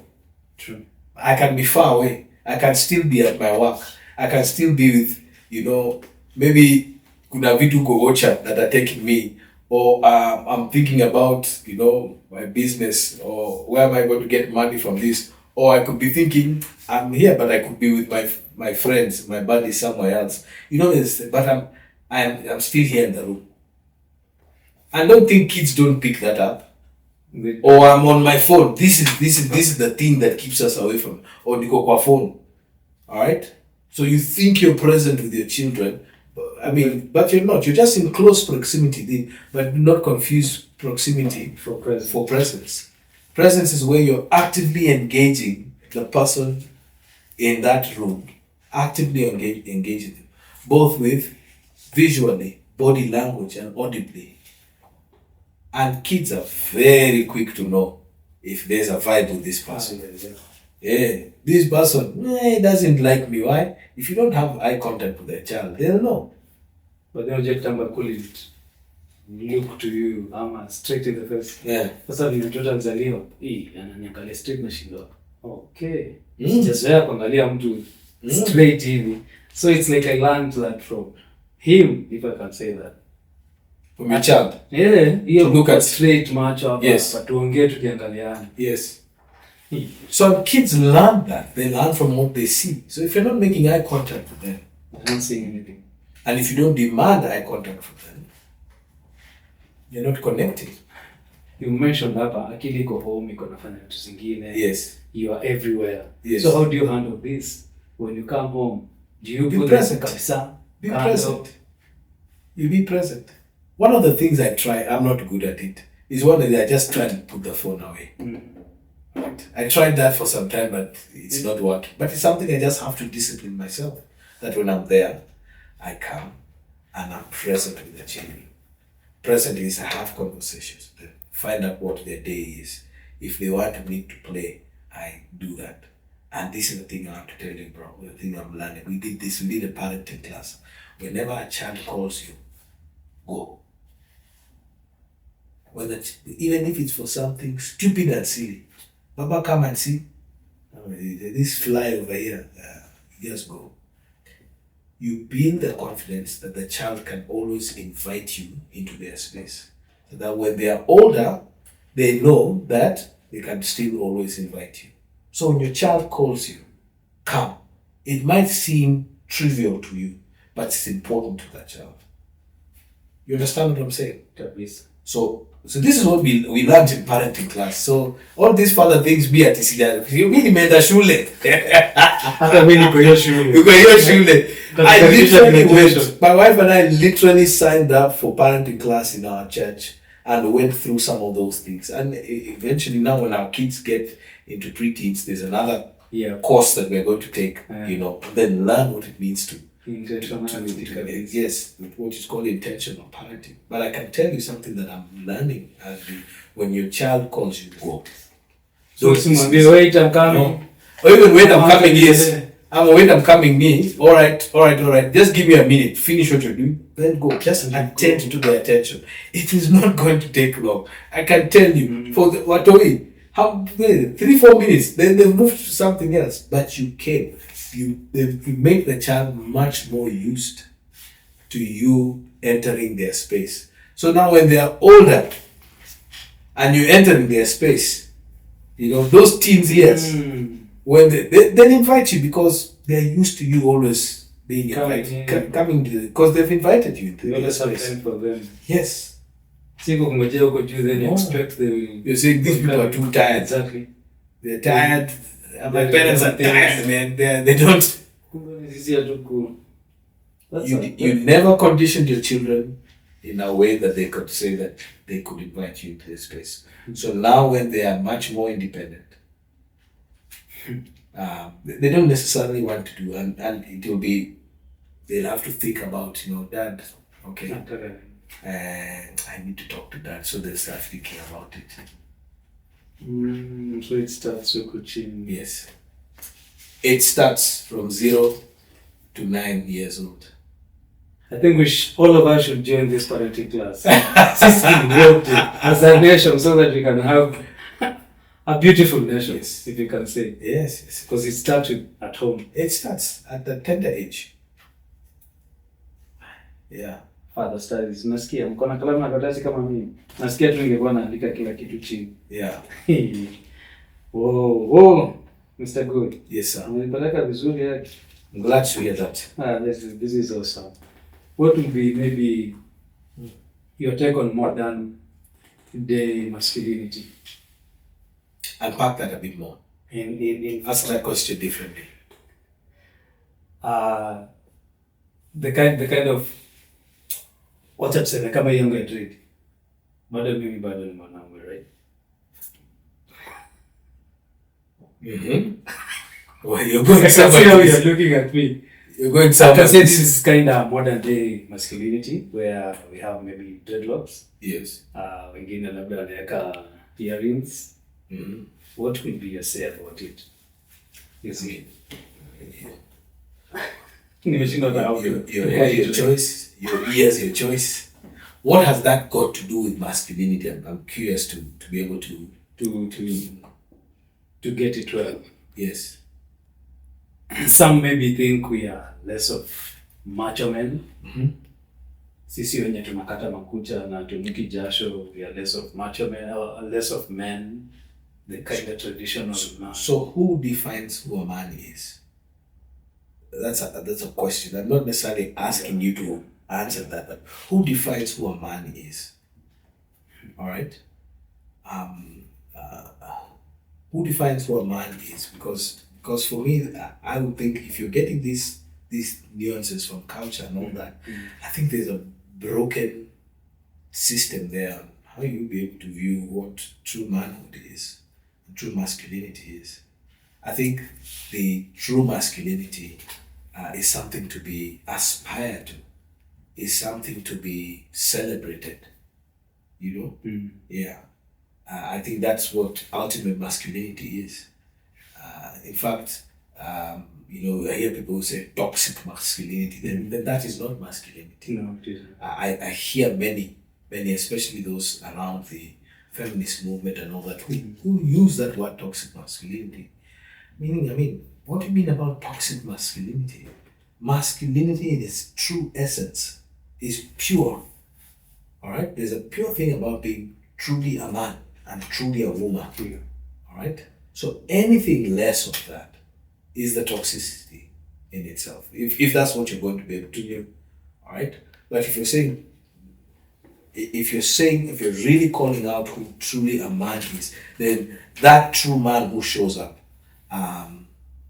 True. I can be far away. I can still be at my work. I can still be with, maybe kuna vitu gocha that are taking me, or I'm thinking about, my business, or where am I going to get money from this? Or I could be thinking I'm here, but I could be with my friends, my buddies somewhere else. But I'm still here in the room. I don't think kids don't pick that up. Or I'm on my phone. This is the thing that keeps us away from. Or niko kwa phone. Alright? So you think you're present with your children, but you're not. You're just in close proximity. But do not confuse proximity for presence. Presence is where you're actively engaging the person in that room. Actively engaging them. Both with visually, body language, and audibly. And kids are very quick to know if there's a vibe with this person. Yeah, this person doesn't like me. Why? If you don't have eye contact with the child, they'll know. But they'll just look to you straight in the face. Yeah. Sasa mtoto mzalio, ananiangalia straight na shindo. Okay. Sijazoea kuangalia mtu straight hivi. So it's like I learned that from him, if I can say that. From your child? Yeah, to look at straight macho hapa, yes. But tuongee tukiangaliana. Yes. So kids learn that. They learn from what they see. So if you're not making eye contact with them, I'm not saying anything. And if you don't demand eye contact from them, you're not connecting. You mentioned hapa akili iko home, iko nafanya vitu zingine. Yes. You are everywhere. Yes. So how do you handle this when you come home? Do you be present? Be present. You be present. One of the things I try, I'm not good at it, is one that I just try to put the phone away. Right? I tried that for some time, but it's not working. But it's something I just have to discipline myself. That when I'm there, I come and I'm present with the children. Present is I have conversations with them, find out what their day is. If they want me to play, I do that. And this is the thing I have to tell you, bro. The thing I'm learning. We did a parenting class. Whenever a child calls you, go. Even if it's for something stupid and silly. Baba, come and see. This fly over here. Just go. You build the confidence that the child can always invite you into their space. So that when they are older, they know that they can still always invite you. So when your child calls you, come. It might seem trivial to you, but it's important to that child. You understand what I'm saying? Yes. So this is what we learned in parenting class. So all these father things be at Isida. You really made a shule. Hata mimi niko hiyo shule. Uko hiyo shule. I literally went. My wife and I literally signed up for parenting class in our church and went through some of those things. And eventually now when our kids get into preteens, there's another course that we're going to take, then learn what it means to intentionality. Yes, what is called intentional parenting. But I can tell you something that I'm learning as when your child calls you, go. So wait, I'm coming. No. Or even wait, I'm coming, yes. Wait, I'm coming, me. All right. Just give me a minute. Finish what you're doing. Then go. Just attend to the attention. It is not going to take long. I can tell you. For the Watoi, 3-4 minutes, then they move to something else. But you came. You make the child much more used to you entering their space. So now when they are older and you enter in their space, those teens years, when they invite you because they're used to you always being invited, coming because they've invited you into their space. Time for them. Yes. Then you expect they will. You're saying these people are too tired. Exactly. They're tired. My parents are tired, man. They don't. You never conditioned your children in a way that they could say that they could invite you into their space. So now when they are much more independent, They don't necessarily want to do, and it will be, they'll have to think about, Dad, okay, and I need to talk to Dad, so they'll start thinking about it. So it starts with coaching. Yes. It starts from 0 to 9 years old. I think all of us should join this parenting class as a nation, so that we can have a beautiful nation, yes, if you can say. Yes. Because it starts at home. It starts at the tender age. Yeah. Father studies. Nasikia mko na kalamu na karatasi kama mimi. Nasikia tu ningekuwa naandika kila kitu chini. Yeah. Whoa, Mr. Good. Yes, sir. Umenipeleka vizuri yake. I'm glad to hear that. This is awesome. What would be maybe your take on modern day masculinity? Unpack that a bit more. Ask that question differently. The kind of wacha tuseme kama hii yangu ya trade. Bado ni mwanaume, right? Well, you're going somewhere. How you're looking at me. You're going somewhere. I can say this is kind of modern day masculinity where we have maybe dreadlocks. Yes. Wengine labda wanaweka earrings. What would be your say about it? Yes, me. Your hair, your choice. Your ears, your choice. What has that got to do with masculinity? I'm curious to be able to get it well. Yes. Some maybe think we are less of macho men. Sisi wenye tunakata makucha na tunuki jasho, we are less of macho men, or less of men. The kind of traditional man. So who defines who a man is? That's a question. I'm not necessarily asking you to answer that, but who defines who a man is? All right. Who defines who a man is? Because for me, I would think if you're getting these nuances from culture and all that, I think there's a broken system there. How you be able to view what true manhood is, true masculinity is. I think the true masculinity is something to be aspired to, is something to be celebrated. Yeah. I think that's what ultimate masculinity is. In fact, I hear people say toxic masculinity. Then that is not masculinity. No, it isn't. I hear many, especially those around the feminist movement and all that, who use that word toxic masculinity. Meaning, what do you mean about toxic masculinity? Masculinity in its true essence is pure. All right? There's a pure thing about being truly a man and truly a woman. Yeah. All right? So anything less of that is the toxicity in itself. If that's what you're going to be able to do. All right? But if you're really calling out who truly a man is, then that true man who shows up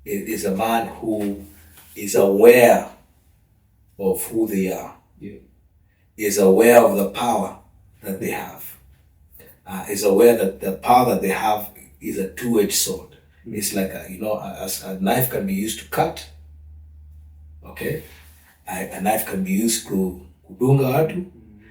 is a man who is aware of who they are, is aware of the power that they have, is aware that the power that they have is a two-edged sword. It's like a knife can be used to cut. Okay, a knife can be used to kudunga watu.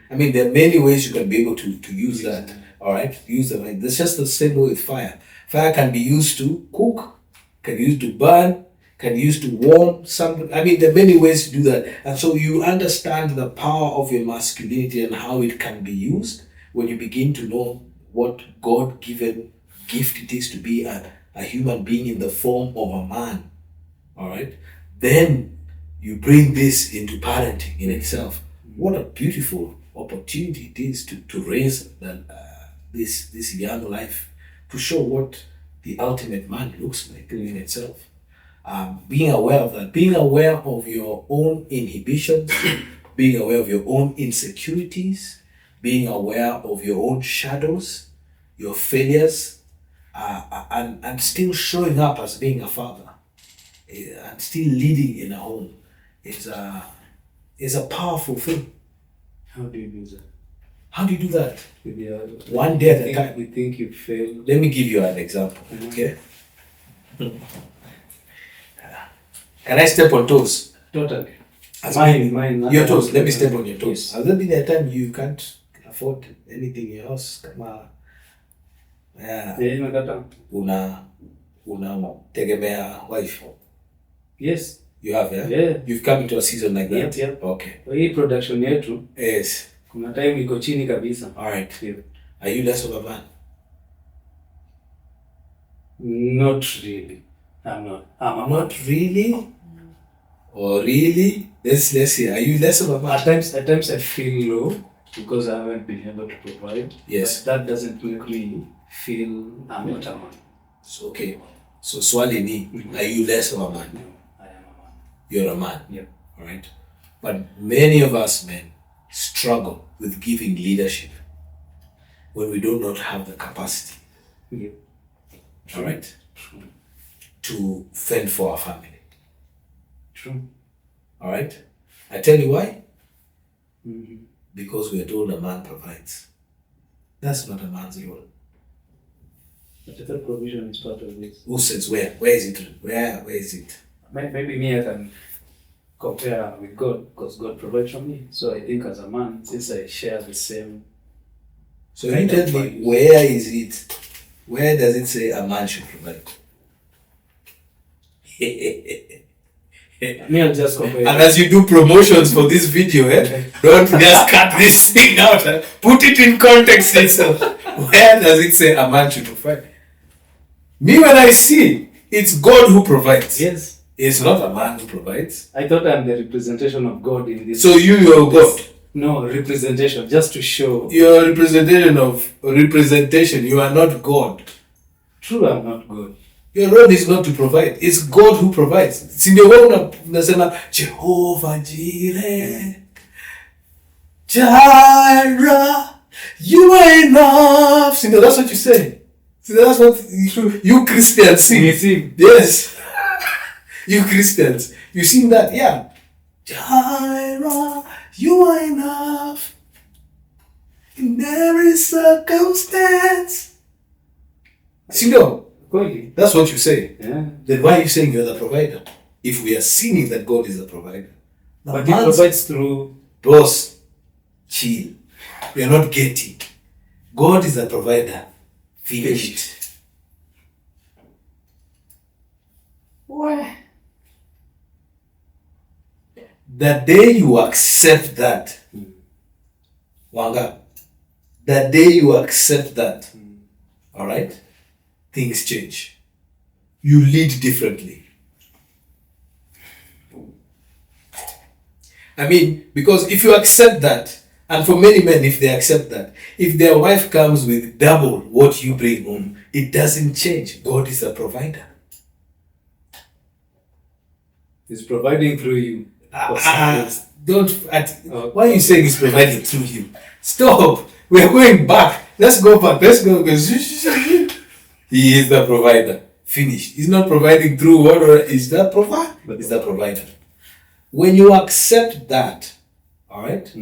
There are many ways you can be able to use that. All right, use the knife. That's just the same way with fire. Fire can be used to cook, can be used to burn, can be used to warm something. There are many ways to do that. And so you understand the power of your masculinity and how it can be used when you begin to know what God-given gift it is to be a human being in the form of a man. All right? Then you bring this into parenting in itself. What a beautiful opportunity it is to raise this young life, to show what the ultimate man looks like in itself. Being aware of that, being aware of your own inhibitions, being aware of your own insecurities, being aware of your own shadows, your failures, and still showing up as being a father, and still leading in a home is a powerful thing. How do you do that? How do you do that? One day at a time. We think you failed. Let me give you an example. Okay. Can I step on toes? Totally. As Mine. Your toes. Let me step on your toes. Yes. Has there been a time you can't afford anything in your house? Come on. Yeah. Imekata. Una tegemea wife. Yes. You have, yeah? Yeah. You've come into a season like that? Yep. Okay. Hii production yetu Yes. kuna time iko chini kabisa. Alright. Yeah. Are you less of a man? Not really. I'm not. I'm a man. Not really? Or really? Let's see. Are you less of a man? At times I feel low because I haven't been able to provide. Yes. But that doesn't make me feel I'm not a man. So, okay. So swali ni, are you less of a man? No, I am a man. You're a man. Yeah. Alright? But many of us men struggle with giving leadership when we do not have the capacity. Yeah. Alright? To fend for our family. True. Alright? I tell you why? Mm-hmm. Because we are told a man provides. That's not a man's role. But the third provision is part of this. Who says where? Where is it? Where is it? Maybe me I can compare with God because God provides for me. So I think as a man, since I share the same. So you tell me, where is it? Where does it say a man should provide? Me, I'll just compare. And as you do promotions for this video, don't just cut this thing out. Put it in context itself. Where does it say a man should provide? Me, when I see, it's God who provides. Yes. It's not a man who provides. I thought I'm the representation of God in this. So you're God. No, representation, just to show. You're a representation of representation. You are not God. True, I'm not God. Your role is not to provide. It's God who provides. Si ndio wewe unasema Jehovah Jireh, Jireh, you are enough. Si ndio, that's what you say. See, that's what you Christians sing. You sing? Yes. You Christians. You sing that? Yeah. Jireh, you are enough in every circumstance. Si ndio? That's what you say. Yeah. Then why are you saying you're the provider? If we are singing that God is the provider. But He provides through. Boss, chill. We are not getting. God is the provider. Finished. Why? The day you accept that, Wanga, the day you accept that, all right, things change. You lead differently. I mean, because if you accept that, and for many men, if they accept that, if their wife comes with double what you bring home, it doesn't change. God is a provider. He's providing through you. Why are you saying he's providing through you? Stop. We are going back. Let's go back. He is the provider. Finished. He's not providing through what is that provider? But he's the provider. When you accept that, all right,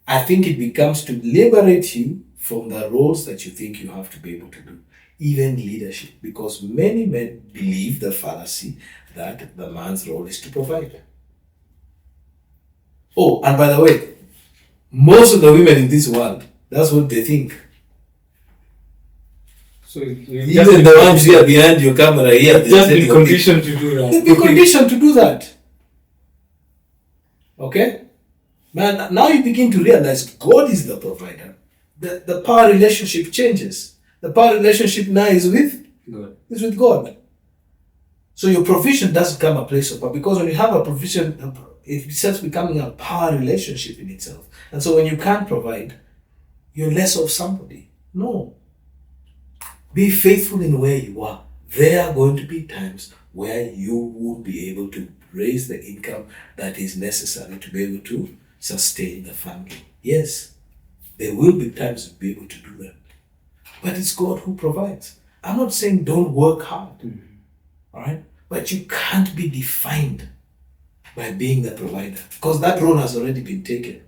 I think it becomes to liberate you from the roles that you think you have to be able to do, even leadership, because many men believe the fallacy that the man's role is to provide. Oh, and by the way, most of the women in this world, that's what they think. So even the ones here behind your camera here, they've just been conditioned to do that. They've been conditioned to do that. Okay? Man, now you begin to realize God is the provider. The power relationship changes. The power relationship now is with God. Is with God. So your provision doesn't come a place of power, because when you have a provision, it starts becoming a power relationship in itself. And so when you can't provide, you're less of somebody. No. Be faithful in where you are. There are going to be times where you won't be able to raise the income that is necessary to be able to sustain the family. Yes, there will be times to be able to do that. But it's God who provides. I'm not saying don't work hard. All right? But you can't be defined by being the provider, because that role has already been taken.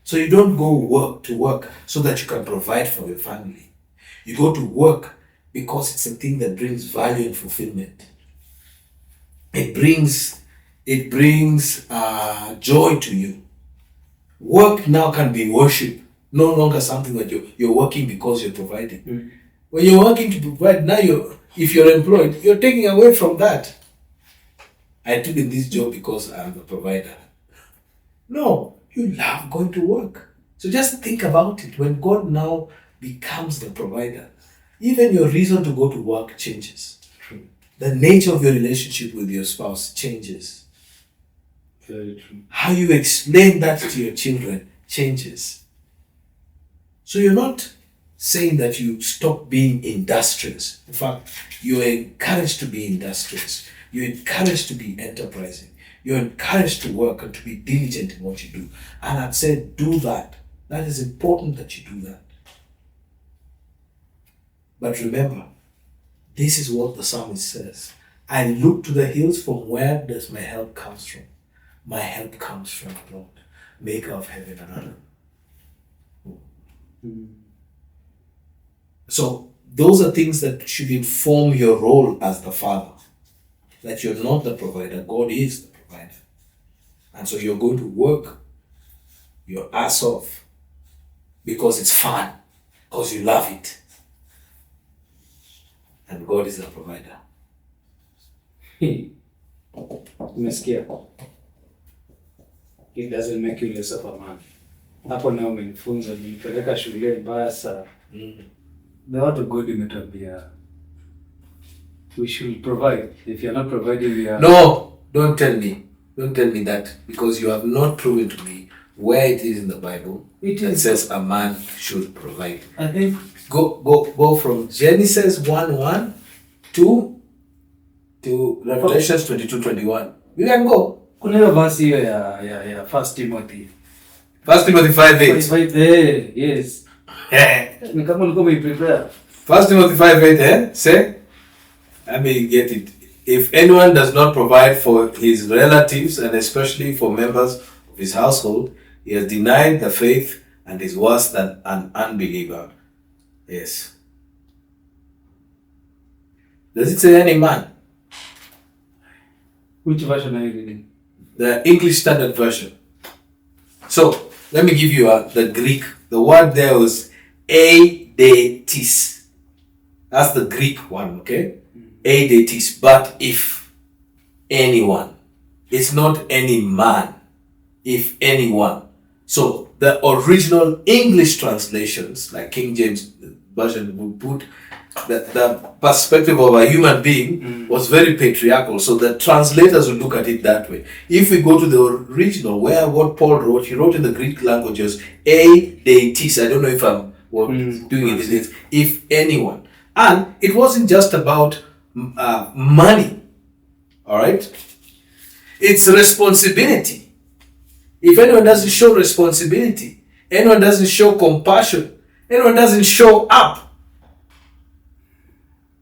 So you don't go work so that you can provide for your family. You go to work because it's a thing that brings value and fulfillment. It brings joy to you. Work now can be worship, no longer something that you're working because you're providing. When you're working to provide, now if you're employed, you're taking away from that. I took in this job because I'm the provider. No, you love going to work. So just think about it. When God now becomes the provider, even your reason to go to work changes. True. The nature of your relationship with your spouse changes. Very true. How you explain that to your children changes. So you're not saying that you stop being industrious. In fact, you're encouraged to be industrious. You're encouraged to be enterprising. You're encouraged to work and to be diligent in what you do. And I've said, do that. That is important that you do that. But remember, this is what the psalmist says. I look to the hills, from where does my help comes from? My help comes from the Lord, maker of heaven and earth. So those are things that should inform your role as the father. That you're not the provider, God is the provider. And so you're going to work your ass off because it's fun, because you love it. And God is the provider. Umesikia? It doesn't make you less of a man. Hapo nao umenifunza, nilipeleka shule mbaya sana. The word of God imetuambia we should provide. If you're not providing, we are... No, don't tell me. Don't tell me that, because you have not proven to me where it is in the Bible it says a man should provide. I think go from Genesis 1:1 to Revelation 22:21. We can go. Kuna hiyo verse hiyo ya First Timothy. 1 Timothy 5:8. Yes. Ni kama ulikuwa umeprepare. 1 Timothy 5:8, say, let me get it. If anyone does not provide for his relatives, and especially for members of his household, he has denied the faith and is worse than an unbeliever. Yes. Does it say any man? Which version are you reading? The English Standard Version. So, let me give you the Greek. The word there was eidetis. That's the Greek one, okay? Eidetis. But if anyone, it's not any man. If anyone. So, the original English translations, like King James Version, would put the perspective of a human being was very patriarchal. So the translators will look at it that way. If we go to the original, where what Paul wrote, he wrote in the Greek languages, eidetis. I don't know if I'm doing it. If anyone. And it wasn't just about money. All right? It's responsibility. If anyone doesn't show responsibility, anyone doesn't show compassion, anyone doesn't show up.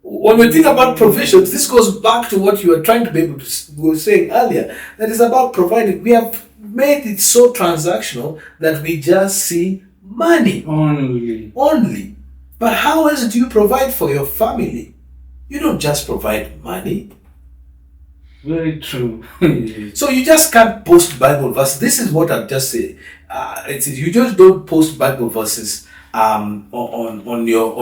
When we think about provisions, this goes back to what you were trying to be able to were saying earlier. That is about providing. We have made it so transactional that we just see money. Only. But how else do you provide for your family? You don't just provide money. Very true. So you just can't post Bible verses. This is what I've just said. You just don't post Bible verses on your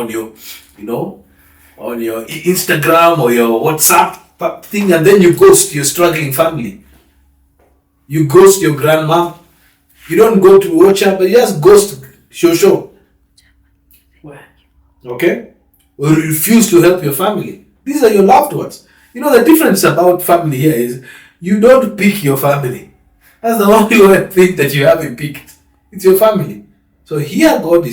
on your Instagram or your WhatsApp thing, and then you ghost your struggling family. You ghost your grandma. You don't go to WhatsApp, but you just ghost Shosho. Okay? Or refuse to help your family. These are your loved ones. You know, the difference about family here is you don't pick your family. That's the only thing that you haven't picked. It's your family. So here Paul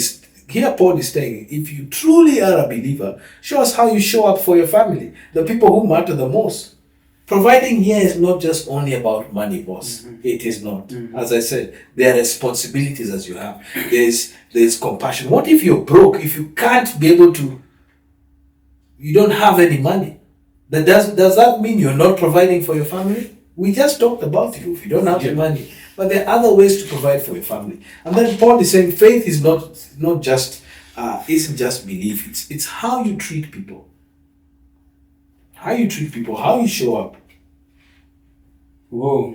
is saying, if you truly are a believer, show us how you show up for your family, the people who matter the most. Providing here is not just only about money, boss. It is not. As I said, there are responsibilities as you have. There's compassion. What if you're broke? If you can't be able to, you don't have any money. Does that mean you're not providing for your family? We just talked about you if you don't have the money. But there are other ways to provide for your family. And then Paul is saying faith is not just isn't just belief. It's how you treat people. How you treat people, how you show up. Whoa.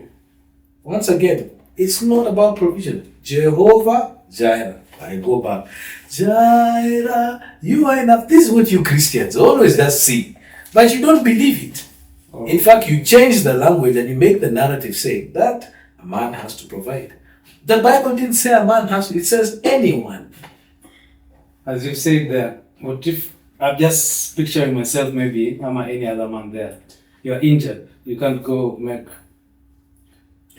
Once again, it's not about provision. Jehovah Jireh. I go back. Jireh, you are enough. This is what you Christians always just sing. But you don't believe it. Oh. In fact, you change the language and you make the narrative say that a man has to provide. The Bible didn't say a man has to, it says anyone. As you said there, what if I'm just picturing myself, maybe I'm any other man there. You're injured. You can't go make.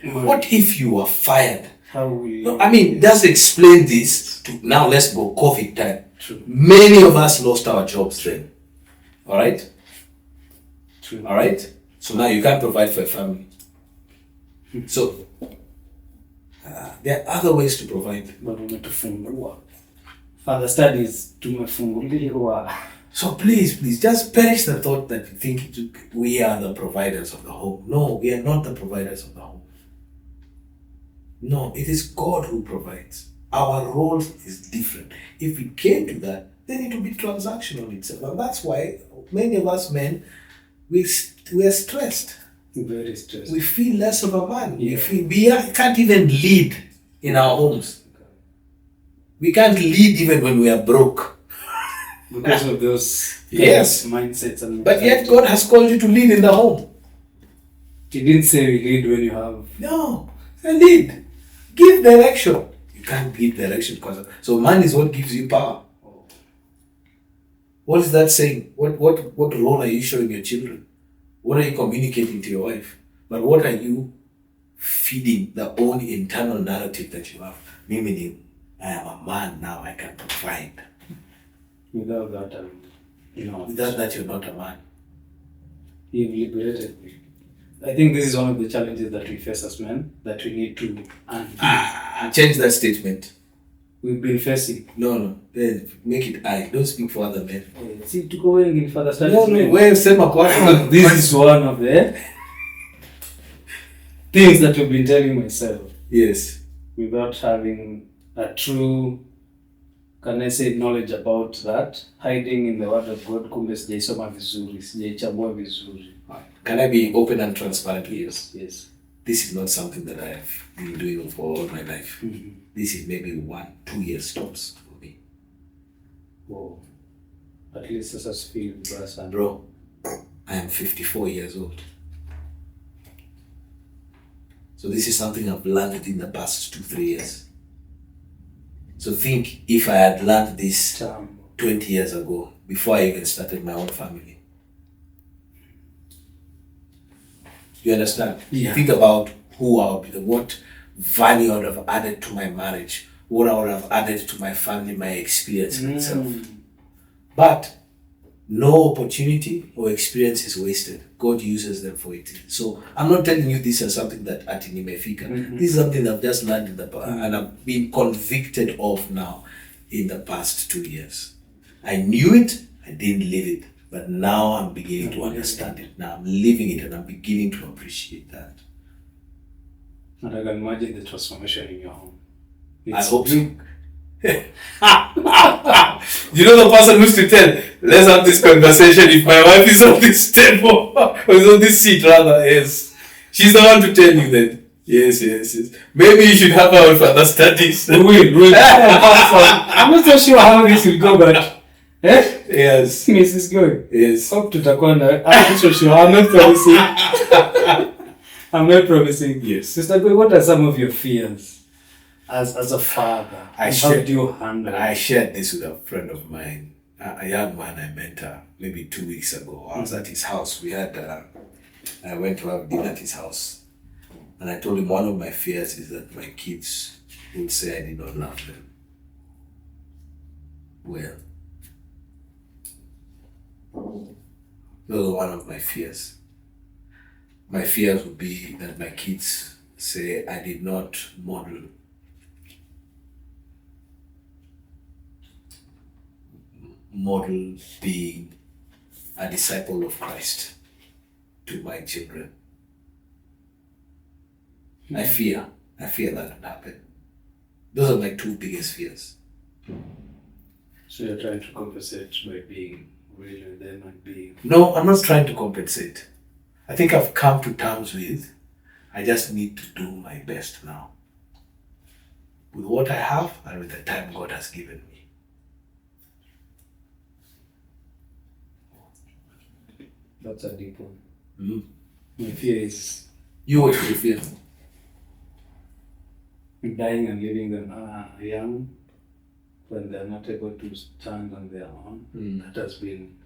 What if you are fired? How will you? No, I mean, just explain this to now. Let's go COVID time. True. Many of us lost our jobs then. All right. True. All right. So now you can't provide for a family. So there are other ways to provide. Father studies tumefunguliwa. So please, just perish the thought that you think we are the providers of the home. No, we are not the providers of the home. No, it is God who provides. Our role is different. If we came to that, then it will be transactional itself. And that's why many of us men, we are stressed. Very stressed. We feel less of a man. Yeah. We can't even lead in our homes. We can't lead even when we are broke. Because of those Yes. mindsets. And But yet God has called you to lead in the home. He didn't say we lead when you have. No, lead. Give direction. You can't give direction because so man is what gives you power. What is that saying? What role are you showing your children? What are you communicating to your wife? But what are you feeding the own internal narrative that you have? Meaning, I am a man now, I can provide. Without that, Without that, you're not a man. You've liberated me. I think this is one of the challenges that we face as men, that we need to undo. Change that statement. We've been facing. No. Make it I. Don't speak for other men. See, to go in further studies. This is one of the things that I've been telling myself. Yes. Without having a true, can I say, knowledge about that, hiding in the word of God, kumbe sijaisoma vizuri, sijaichambua vizuri. Can I be open and transparent with you? Yes. This is not something that I have been doing for all my life. Mm-hmm. This is maybe 1-2 years tops for me. Whoa. At least as us feel brass and bro, I am 54 years old. So this is something I've learned in the past 2-3 years. So think if I had learned this 20 years ago, before I even started my own family. You understand? Yeah. Think about who I would be, what value I would have added to my marriage, what I would have added to my family, my experience itself. But no opportunity or experience is wasted. God uses them for it. So I'm not telling you this as something that atini mefika. This is something I've just learned in the past and I've been convicted of now in the past 2 years. I knew it, I didn't live it. But now I'm beginning to understand it. Now I'm living it and I'm beginning to appreciate that. And I can imagine the transformation in your home. I hope so. You know the person who used to tell, let's have this conversation if my wife is on this table, or is on this seat rather, yes. She's the one to tell you that. Yes. Maybe you should have her for the studies. We'll. I'm not so sure how this will go, but yes. Mrs. Gowi. Yes. Hope tutakuwa na. I'm not so sure. I'm not promising. I'm not promising. Yes. Sister Gowi, what are some of your fears as a father? How do you handle it? I shared this with a friend of mine, a young man I met maybe 2 weeks ago. I was at his house. I went to have dinner at his house. And I told him one of my fears is that my kids would say I did not love them. Well, those are one of my fears. My fears would be that my kids say I did not model being a disciple of Christ to my children. I fear that would happen. Those are my two biggest fears. So you're trying to compensate by being real with them and being... No, I'm not trying to compensate. I think I've come to terms with I just need to do my best now with what I have and with the time God has given me. That's a deep one. Mm. My fear is You, what do you feel? dying and leaving them young when they're not able to stand on their own. Mm. That has been,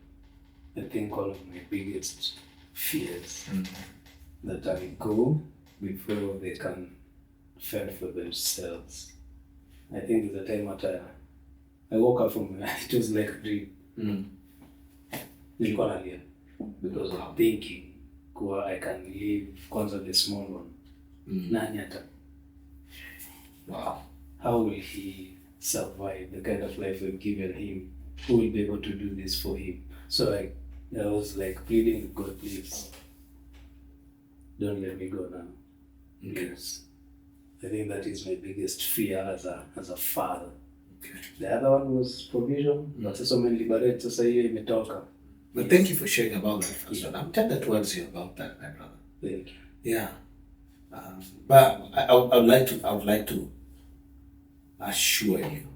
I think, one of my biggest fears. That I go before they can fend for themselves. I think the time that I woke up from it was like a dream. Nilikuwa nalia because of thinking kuwa I can leave kwanza the small one. Nani ata? Wow. How will he survive the kind of life we've given him? Who will be able to do this for him? So I was like pleading with God, please don't let me go now. Because I think that is my biggest fear as a father. Okay. The other one was provision, but so many liberate sasa hiyo imetoka. But thank you for sharing about that first one. I'm tender towards you about that, my brother. Thank you. Yeah. But I would like to assure you,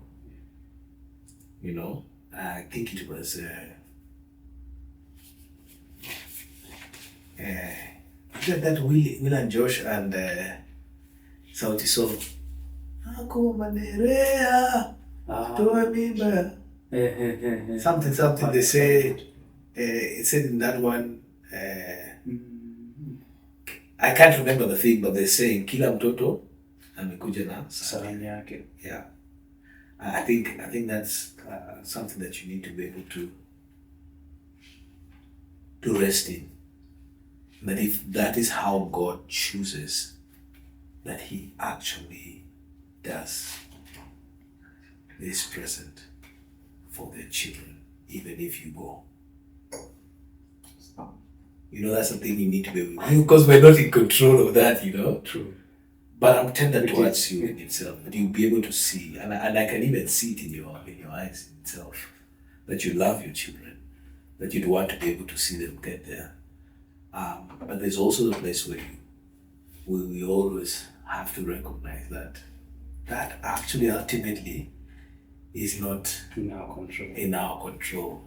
you know, I think it was that Will and Josh and Sauti Sol. Ako manerea, toa mimba. Something they say. It said in that one. I can't remember the thing, but they're saying kila mtoto amekuja na Saruni yake. Yeah. I think that's something that you need to be able to rest in. That if that is how God chooses, that He actually does is present for their children, even if you go. You know, that's something you need to be able to do because we're not in control of that, you know. True. But I'm tender towards you in itself, that you'll be able to see, and I can even see it in your eyes in itself, that you love your children, that you'd want to be able to see them get there. But there's also the place where we always have to recognize that actually ultimately is not In our control.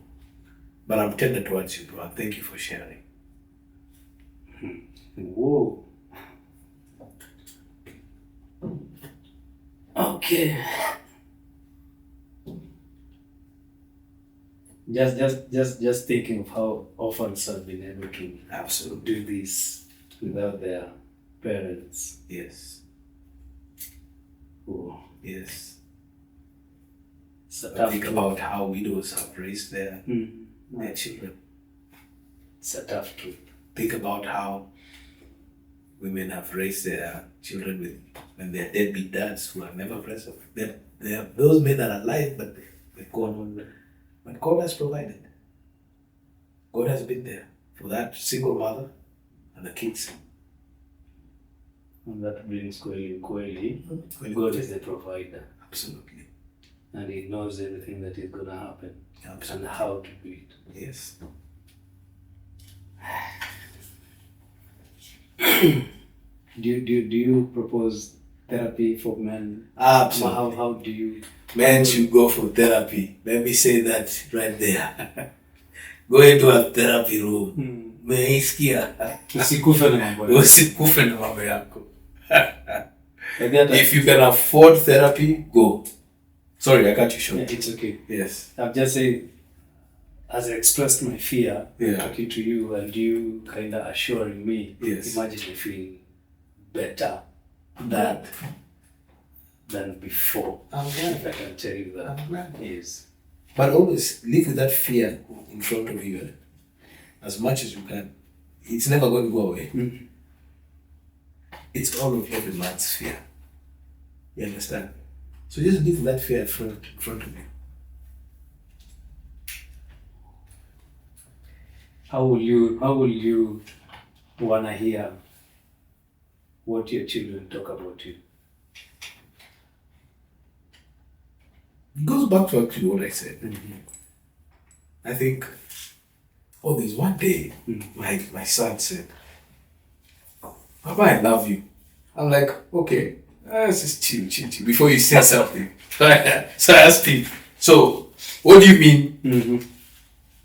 But I'm tender towards you, bro. Thank you for sharing. Whoa. Okay. Just thinking of how orphans have been able to Absolutely. do this without their parents. Yes. Whoa. Yes. It's a But tough think truth. about how widows have raised their children. It's a tough truth. Think about how women have raised their children when they're deadbeat dads who are never present. They have those men that are alive, but they've gone on. But God has provided. God has been there for that single mother and the kids. And that brings kweli. Kweli. God is the provider. Absolutely. And He knows everything that is going to happen. Absolutely. And how to do it. Yes. Do you propose therapy for men? Absolutely. How do you? Men should go for therapy. Let me say that right there. Go into a therapy room. Meisikia. Usikufe na mambo yako. Usikufe na mambo yako. If you can afford therapy, go. Sorry, I cut you short. Yeah, it's okay. Yes. I've just said, as I expressed my fear, Yeah. talking to you and you kind of assuring me, Yes. imagine I feel better than before. I'm If glad. I can tell you that. I'm glad. Yes. But always live with that fear in front of you as much as you can. It's never going to go away. Mm-hmm. It's all of every man's fear. You understand? So just live with that fear in front of you. How will you wanna hear what your children talk about you? It goes back to actually what I said. I think, there's one day my son said, Papa, I love you. I'm like, okay, let's just chill, before you say something. So I asked him, so, what do you mean? Mm-hmm.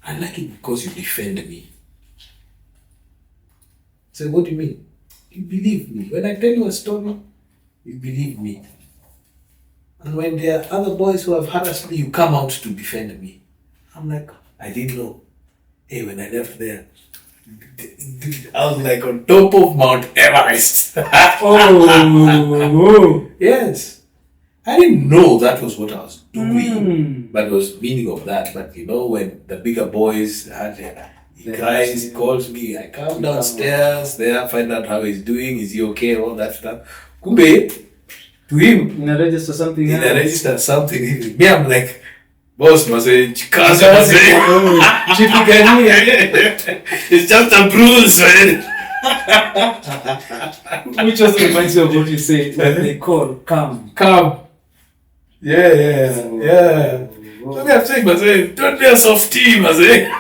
I like it because you defend me. I said, what do you mean? You believe me. When I tell you a story, you believe me. And when there are other boys who have harassed me, you come out to defend me. I'm like, I didn't know. Hey, when I left there, I was like on top of Mount Everest. Oh, Yes. I didn't know that was what I was doing. But it was meaning of that. But you know, when the bigger boys had he cries, he calls me, I come downstairs, there, find out how he's doing, is he okay, all that stuff. Kumbe, to him, in a register something. in a register something. Me, I'm like, boss must say, Chikaze must say, it's just a bruise, man. Which also reminds me of what you say when they call, come. Yeah. So me, I'm saying, must say, don't be a softie, must say.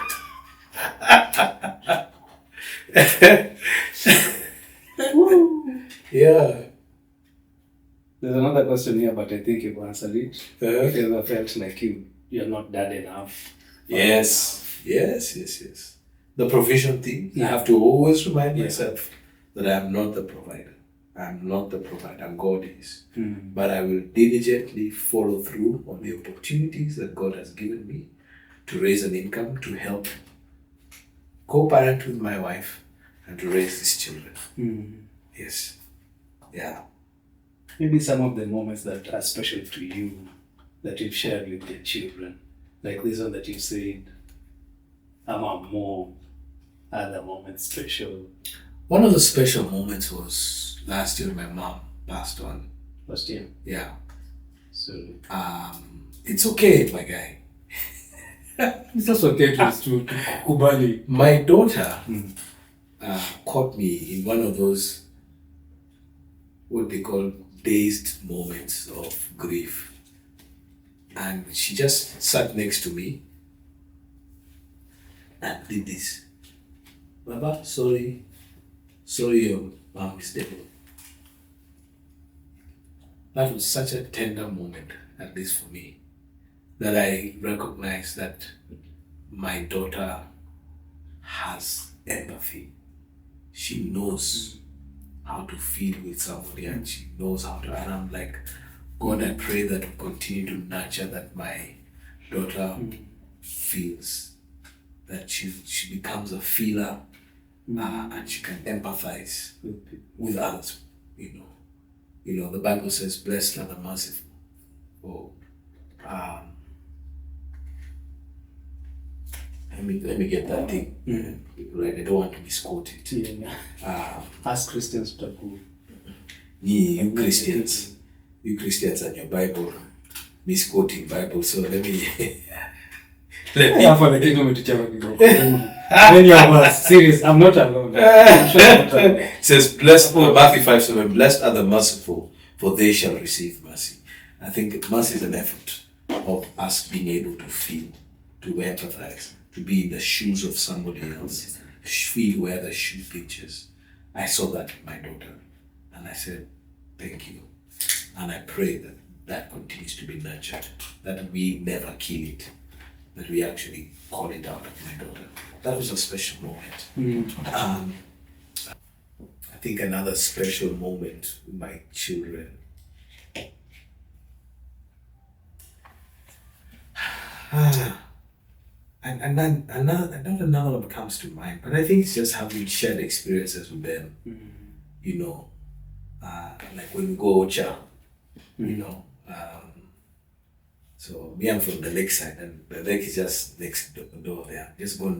Yeah. There's another question here, but I think you've answered it. If you ever felt like you're not dad enough. Yes. The provision thing, I have to always remind myself that I am not the provider. I'm not the provider, God is. But I will diligently follow through on the opportunities that God has given me to raise an income, to help co-parent with my wife, and to raise these children. Yes. Yeah. Maybe some of the moments that are special to you, that you've shared with your children, like this one that you said, I'm a mom, other moments special. One of the special moments was last year my mom passed on. Last year? Yeah. So it's okay, my guy. It's just okay to kubali. My daughter caught me in one of those, what they call dazed moments of grief. And she just sat next to me and did this. Baba, sorry, your mom is dead. That was such a tender moment, at least for me, that I recognized that my daughter has empathy. She knows how to feel with somebody, and she knows how to, and I'm like, God, I pray that we continue to nurture that my daughter feels, that she becomes a feeler, and she can empathize with others, you know, the Bible says, blessed are the merciful. Let me get that thing right. I don't want to misquote it. Ask Christians to go. You Christians and your Bible, misquoting Bible. So let me. Many of us, serious. I'm not alone. It says, blessed, Matthew 5:7, blessed are the merciful, for they shall receive mercy. I think mercy is an effort of us being able to feel, to empathize, to be in the shoes of somebody else, feel where the shoe pinches. I saw that in my daughter, and I said, thank you. And I pray that that continues to be nurtured, that we never kill it, that we actually call it out of my daughter. That was a special moment. I think another special moment with my children. And then another one comes to mind, but I think it's just having shared experiences with them. You know, like when we go Ochieng, you know. So me, I'm from the lakeside, and the lake is just next door there. Just go on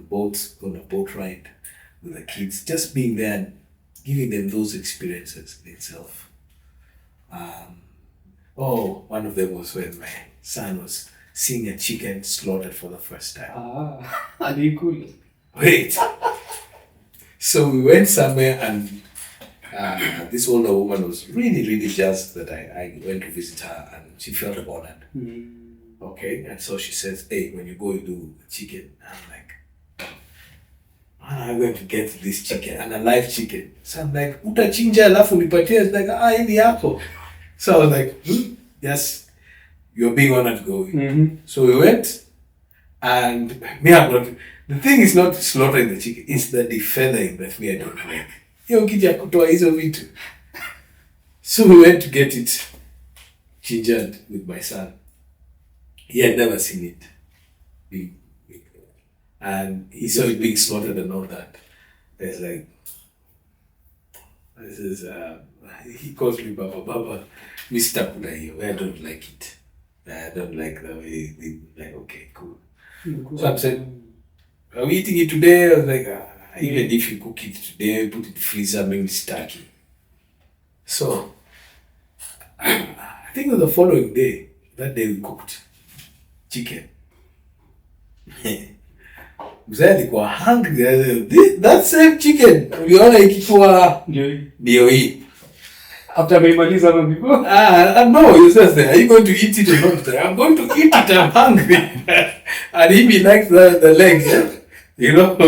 a boat ride with the kids, just being there and giving them those experiences in itself. One of them was when my son was seeing a chicken slaughtered for the first time. Cool. Wait. So we went somewhere, and this older woman was really, really jazzed that I went to visit her, and she felt honored. Okay, and so she says, hey, when you go, you do chicken. I'm like, I'm going to get this chicken, and a live chicken. So I'm like, utachinja alafu nipatie. It's like, hii ni yako. So I was like, yes, you're being honored, Gowi. So we went, and me, I'm not. The thing is not slaughtering the chicken; it's the defeathering that me I don't like. Hiyo kija kutoa hizo vitu. So we went to get it gingered with my son. He had never seen it. And he saw it being slaughtered and all that. It's like, this is, he calls me Baba, Mr. Kudayo. I don't like it. I don't like the way they, like, okay, cool. So I'm saying, are we eating it today? I was like, even if you cook it today, put it in the freezer, maybe it's turkey. So, I think on the following day, that day we cooked chicken. Mzee alikuwa hungry. That same chicken uliona ikikuwa ndio hii. After meimaliza na before? No, you said, are you going to eat it or not? I'm going to eat it, I'm hungry. And he likes the leg, you know, kwa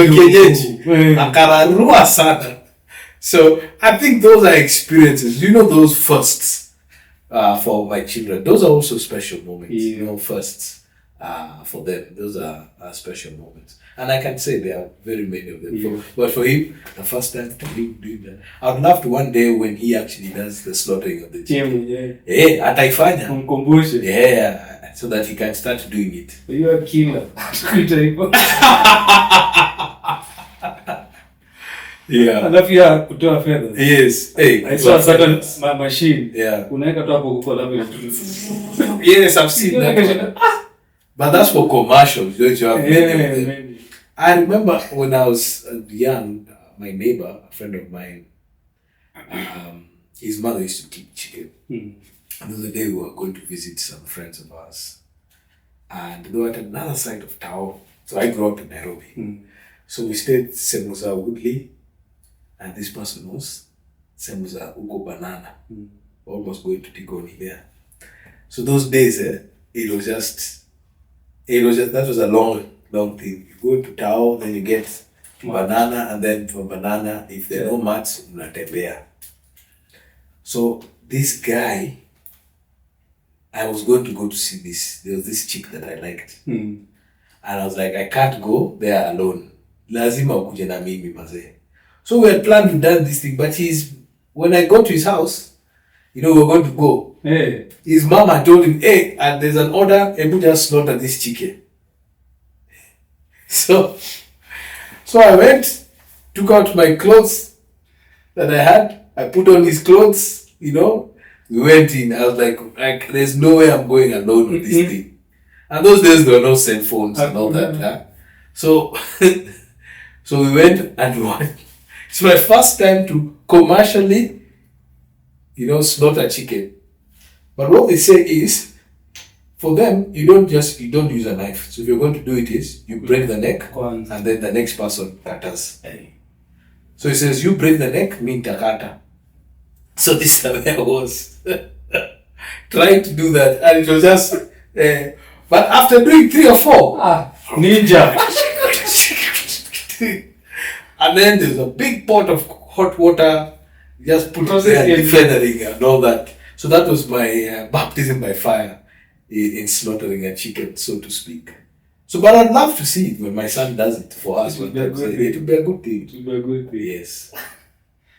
kienyeji. Akararua sana. So I think those are experiences. You know, those firsts for my children. Those are also special moments. Yeah. You know, firsts. For them, those are special moments, and I can say there are very many of them. Yeah. But for him, the first time to him doing that, I'd love to one day when he actually does the slaughtering of the chicken. Yeah, ataifanya. Yeah, so that he can start doing it. You are a killer. Yeah. Alafu ya kutoa feathers. Yes. Hey. I saw a certain machine. Yeah. Unaweka tu hapo kwa labda. Yes, I've seen that. But that's for commercials, don't you have? Maybe. I remember when I was young, my neighbor, a friend of mine, his mother used to keep chicken. And the other day we were going to visit some friends of ours. And they were at another side of town. So I grew up in Nairobi. So we stayed Semuza Woodley. And this person was Semuza Ugo Banana. Almost going to Tigoni there. So those days, that was a long thing. You go to town, then you get banana, and then from banana, if there are no mats, unatembea. So this guy, I was going to go to see this. There was this chick that I liked. And I was like, I can't go there alone. Lazima ukuje na mimi mazee. So we had planned to do this thing, but when I got to his house, you know, we were going to go. Hey. His mama told him, hey, and there's an order, Ebu just slaughter this chicken. So I went, took out my clothes that I had, I put on his clothes, you know, we went in. I was like there's no way I'm going alone with this thing. And those days there were no cell phones and all that. Yeah? So we went and we went. It's my first time to commercially, you know, slaughter chicken. But what they say is, for them, you don't use a knife. So if you're going to do it is, you break the neck, and then the next person cutters. So it says, you break the neck, mean takata. So this is where I was trying to do that, and it was just, but after doing 3 or 4, ninja. And then there's a big pot of hot water, just put it there, feathering and all that. So that was my baptism by fire in slaughtering a chicken, so to speak. So, but I'd love to see it when my son does it for us. It would be a good thing. It would be a good thing. Yes.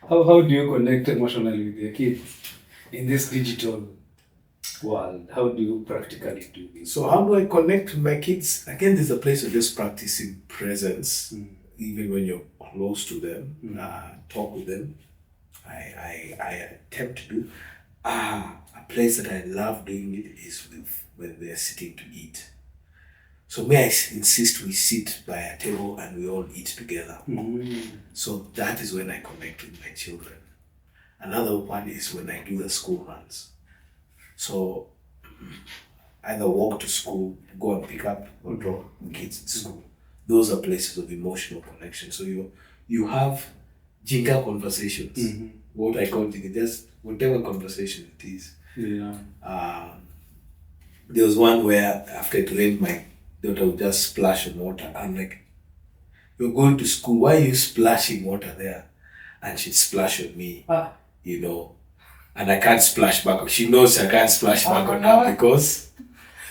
How do you connect emotionally with your kids in this digital world? How do you practically do this? So how do I connect with my kids? Again, there's a place of just practicing presence, even when you're close to them, talk with them. I attempt to do. A place that I love doing it is when they're sitting to eat. So may I insist we sit by a table and we all eat together. So that is when I connect with my children. Another one is when I do the school runs. So either walk to school, go and pick up or drop kids at school. Those are places of emotional connection. So you have jinga conversations. What I call jinga, just whatever conversation it is. Yeah. There was one where after it rained, my daughter would just splash in water. I'm like, you're going to school. Why are you splashing water there? And she'd splash on me, you know. And I can't splash back. She knows I can't splash back on her because,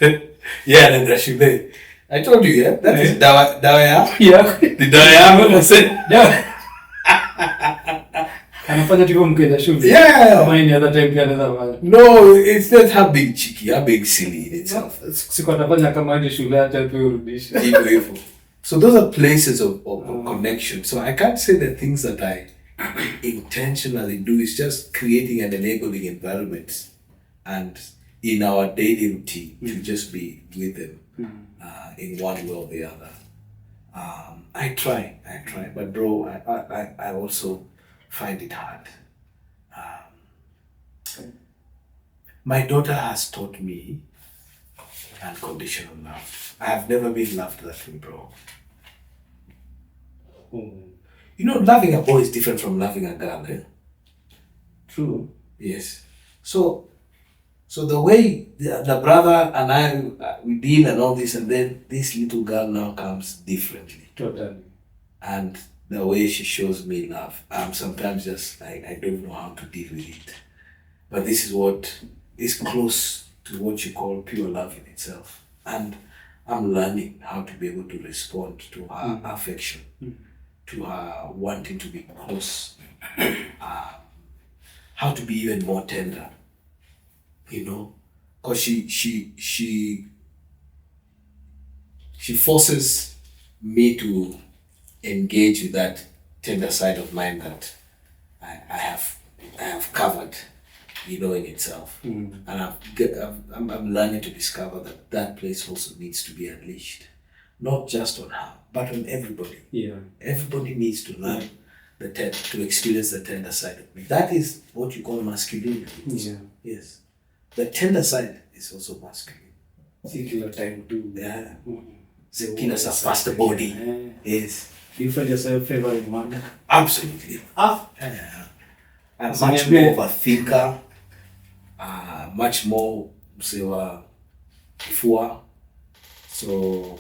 yeah, then she'll say, I told you, yeah, that is dawa. Yeah. The dawa I said, Yeah. Anafanya tu mkenda shule. yeah. Kama any other time pia anaweza fanya. No, it's not her being cheeky, her being silly in itself. Siku atafanya kama ile shule hata pia urudishe. Hivyo. So those are places of connection. So I can't say the things that I intentionally do. It's just creating an enabling environment and in our daily routine to just be with them in one way or the other. I try, but bro, I also find it hard. My daughter has taught me unconditional love. I have never been loved that way, bro. You know, loving a boy is different from loving a girl, eh? True. Yes. So the way the brother and I, we deal and all this, and then this little girl now comes differently. Totally. And the way she shows me love, I'm sometimes just like, I don't know how to deal with it. But this is what is close to what you call pure love in itself. And I'm learning how to be able to respond to her affection, to her wanting to be close, how to be even more tender, you know, because she forces me to engage with that tender side of mine that I have covered, you know, in itself, and I'm learning to discover that place also needs to be unleashed, not just on her, but on everybody. Yeah. Everybody needs to learn to experience the tender side of me. That is what you call masculinity. Yeah. Yes. The tender side is also masculine. Particular time too. Yeah. Kila sa faster body. Yes. Do you find yourself favoring Wanga? Absolutely. Yeah. I'm So much more of a thinker. Much more, say, kifua. So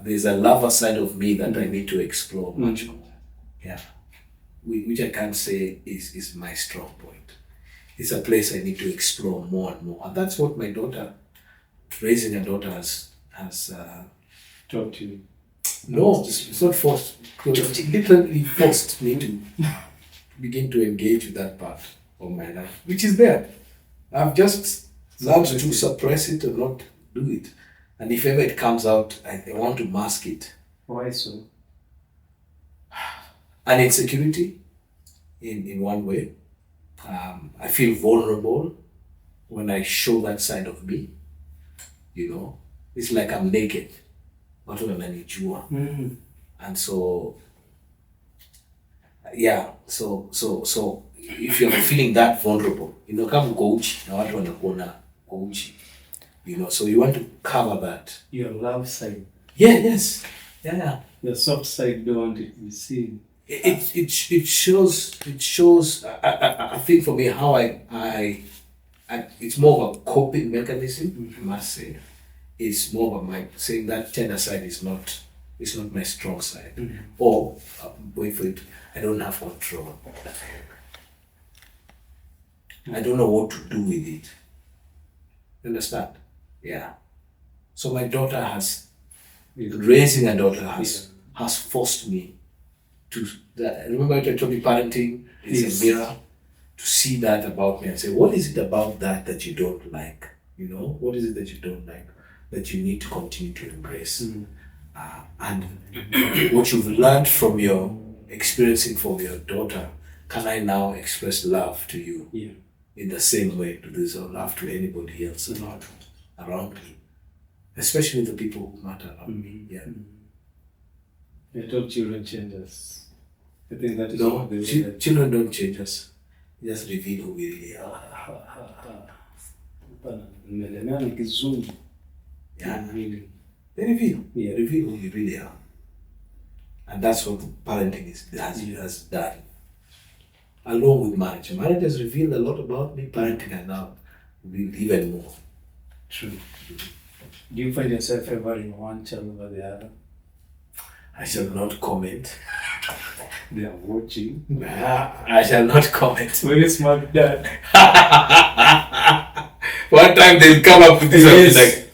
there's a lover side of me that I need to explore much more. Yeah. Which I can't say is my strong point. It's a place I need to explore more and more. And that's what my daughter, raising a daughter has Taught you. no, it's not forced. It literally forced me to begin to engage with that part of my life, which is there. I've just learned to suppress it or not do it. And if ever it comes out, I want to mask it. Why so? An insecurity, in one way. I feel vulnerable when I show that side of me. You know, it's like I'm naked. Watu wananijua. And so, yeah, so if you're feeling that vulnerable, you know, kama uko uchi na watu wanakuona uko uchi, you know, so you want to cover that. Your love side. Yeah, yes, yeah. Your soft side, you don't want it to be seen. It shows. I think for me how I it's more of a coping mechanism. I must say, it's more of my saying that tender side is not my strong side, or wait for it. I don't have control. I don't know what to do with it. You understand? Yeah. So my daughter raising a daughter has forced me to. Remember I told you parenting is a mirror. To see that about me and say, what is it about that you don't like? You know, what is it that you don't like that you need to continue to embrace? And what you've learned from your experiencing from your daughter, can I now express love to you in the same way to this or love to anybody else around me, especially the people who matter around me. Yeah. I told children change us. I think that is No, children don't change us. Just reveal who we really are. Nimeelemewa ni kizungu. Yeah. Really. They reveal who you really are. And that's what parenting has done. Along with marriage. Marriage has revealed a lot about me. Parenting has now revealed even more. True. Do you find yourself favoring one child over the other? I shall not comment. They are watching. I shall not comment. Very smart dad. One time they'll come up with this and be like,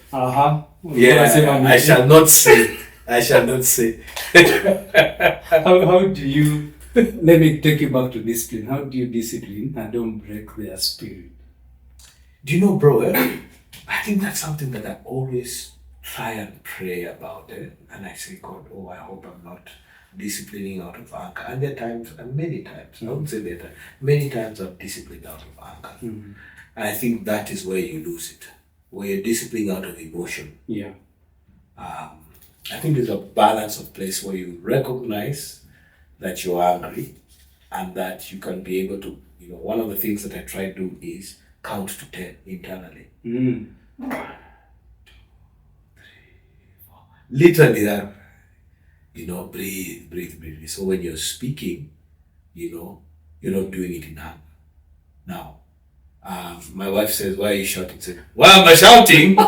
Yeah, I shall not say. I shall not say. How do you, let me take you back to discipline. How do you discipline and don't break their spirit? Do you know, bro, I think that's something that I always try and pray about it. And I say, God, I hope I'm not disciplining out of anger. And there are times, and many times, I won't say there are times, many times I've disciplined out of anger. Mm-hmm. And I think that is where you lose it, where you're disciplining out of emotion. Yeah. I think there's a balance of place where you recognize that you're angry and that you can be able to, one of the things that I try to do is count to 10 internally. 1, 2, 3, 4. Literally that, breathe. So when you're speaking, you're not doing it in anger. Now, my wife says, why are you shouting? I say, why am I shouting?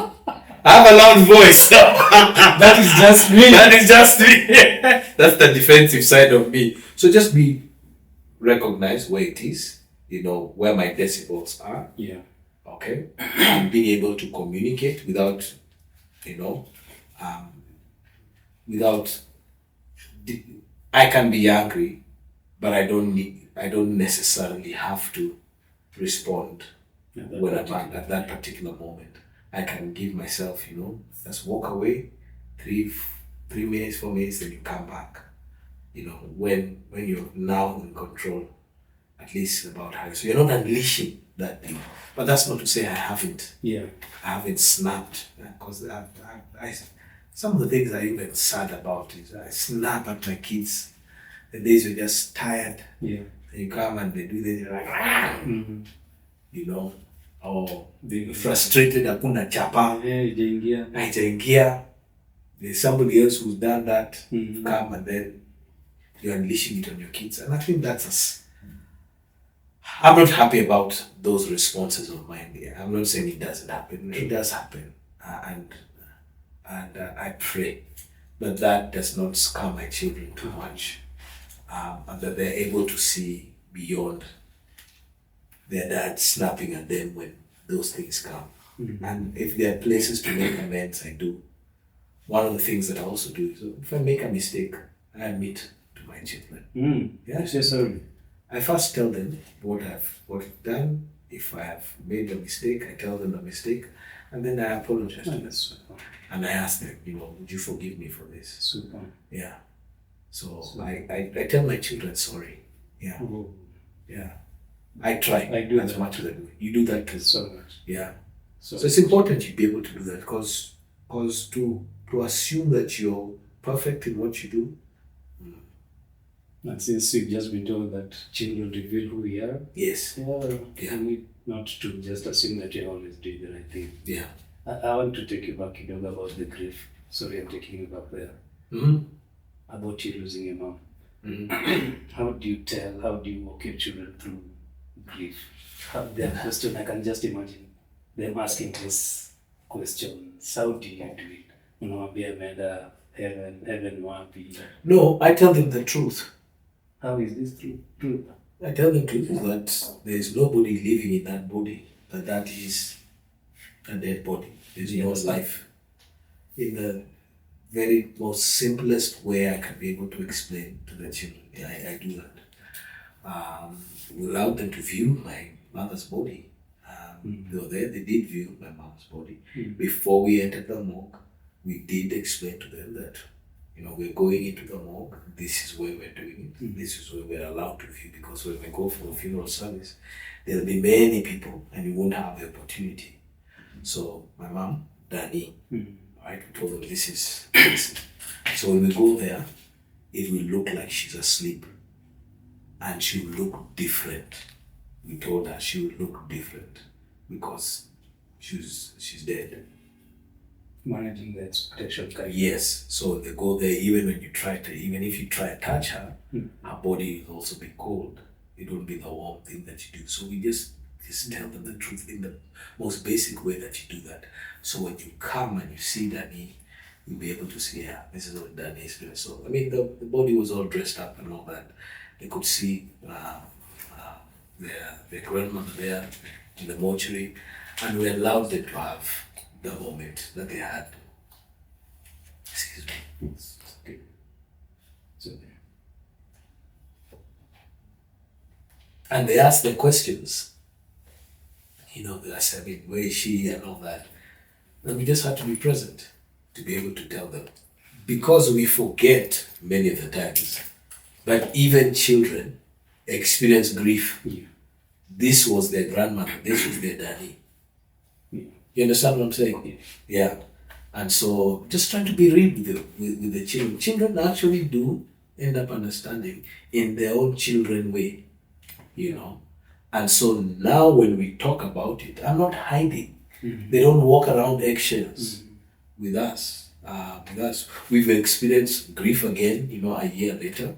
I have a loud voice. That is just me. That is just me. That's the defensive side of me. So just recognize where it is, where my decibels are. Yeah. Okay. And being able to communicate without, I can be angry, but I don't necessarily have to respond when I'm at that particular moment. I can give myself, just walk away, 3 minutes, 4 minutes, then you come back. When you're now in control, at least about how. So you're not unleashing that thing. But that's not to say I haven't. Yeah. I haven't snapped, because some of the things I'm even sad about is I snap at my kids. The days you're just tired. Yeah. And you come and they do this, you're like, or they're frustrated, hakuna chapa. Haijaingia. There's somebody else who's done that. Come and then you're unleashing it on your kids. And I think I'm not happy about those responses of mine. I'm not saying it doesn't happen. It does happen. And I pray that does not scare my children too much. And that they're able to see beyond their dad snapping at them when those things come. And if there are places to make amends, I do. One of the things that I also do is if I make a mistake, I admit to my children. Yeah, say sorry. I first tell them what I've done. If I have made a mistake, I tell them the mistake, and then I apologize to them. And I ask them, would you forgive me for this? Super. Yeah. So I tell my children sorry. Yeah. Oh. Yeah. I try. I do as that. much as I do. You do that too. So much. Yeah. So it's important you be able to do that, because to assume that you're perfect in what you do. And since we've just been told that children reveal who we are, Yes. we need not to just assume that you're always doing the right thing. Yeah. I want to take you back, about the grief. Sorry, I'm taking you back there. About you losing your mom. How do you walk your children through grief? Their question, I can just imagine them asking these questions. How do you do it? Be a heaven wapi. No, I tell them the truth. How is this true? I tell them the truth is that there is nobody living in that body, that is a dead body. There's no life. In the very most simplest way I can be able to explain to the children, I do that. We allowed them to view my mother's body. They were there, they did view my mother's body. Before we entered the morgue, we did explain to them that, we're going into the morgue, this is where we're doing it, this is where we're allowed to view, because when we go for a funeral service, there'll be many people and you won't have the opportunity. So my mom, Danny, right, we told them this is. So when we go there, it will look like she's asleep and she will look different. We told her she will look different because she's dead. Managing the expectation. Yes. So they go there, even if you try to touch her, her body will also be cold. It won't be the warm thing that you do. So we just tell them the truth in the most basic way that you do that. So when you come and you see Danny, you'll be able to see, yeah, this is what Danny is doing. So, I mean, the body was all dressed up and all that. They could see their grandmother there in the mortuary, and we allowed them to have the moment that they had. Excuse me. Okay. So, and they asked the questions. You know, I said, I mean, where is she and all that. And we just had to be present to be able to tell them. Because we forget many of the times, but even children experience grief. Yeah. This was their grandmother, this was their daddy. Yeah. You understand what I'm saying? Yeah. And so just trying to be real with the children. Children actually do end up understanding in their own children way, you know. And so now when we talk about it, I'm not hiding. Mm-hmm. They don't walk around eggshells with us. We've experienced grief again, you know, a year later,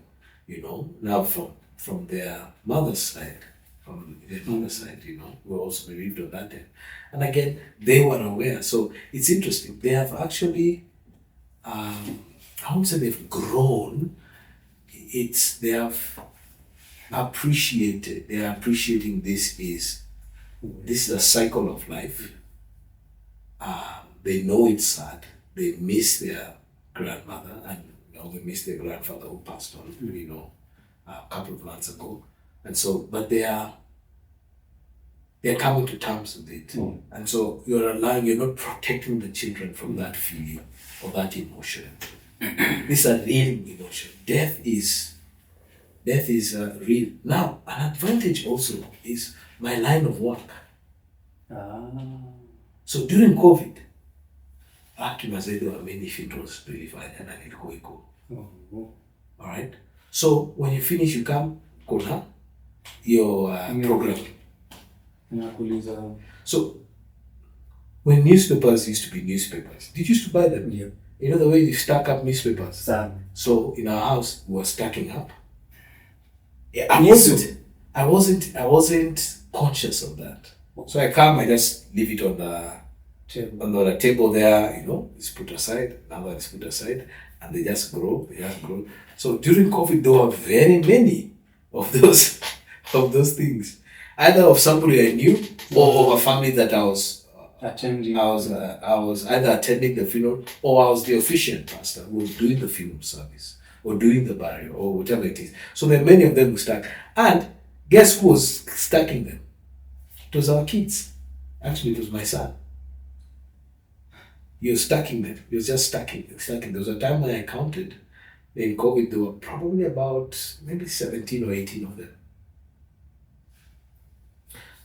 you know, now from their mother's side. From their mother's side, you know, we're also bereaved of that day. And again, they were aware. So it's interesting. They have actually, I won't say they've grown. They have appreciated. They are appreciating this is a cycle of life. They know it's sad. They miss their grandmother, and you know, they miss their grandfather who passed on, you know, a couple of months ago. And so, but they're coming to terms with it. And so you're not protecting the children from that feeling or that emotion. These are real emotion. Death is real. Now, an advantage also is my line of work. So during COVID, actually, there were many funerals to live and I need go. All right. So when you finish, you come, Kona, your program. So when newspapers used to be newspapers, did you used to buy them? Yeah. You know the way you stack up newspapers? Sam. So in our house, we were stacking up. Yeah, I wasn't conscious of that. So I come, I just leave it on the table there, you know, it's put aside, another is put aside, and they just grow. So during COVID, there were very many of those things, either of somebody I knew or of a family that I was attending. I was either attending the funeral or I was the officiant pastor who was doing the funeral service or doing the burial or whatever it is. So there are many of them who stack. And guess who was stacking them? It was our kids. Actually, it was my son. He was stacking them. He was just stacking. There was a time when I counted in COVID, there were probably about maybe 17 or 18 of them.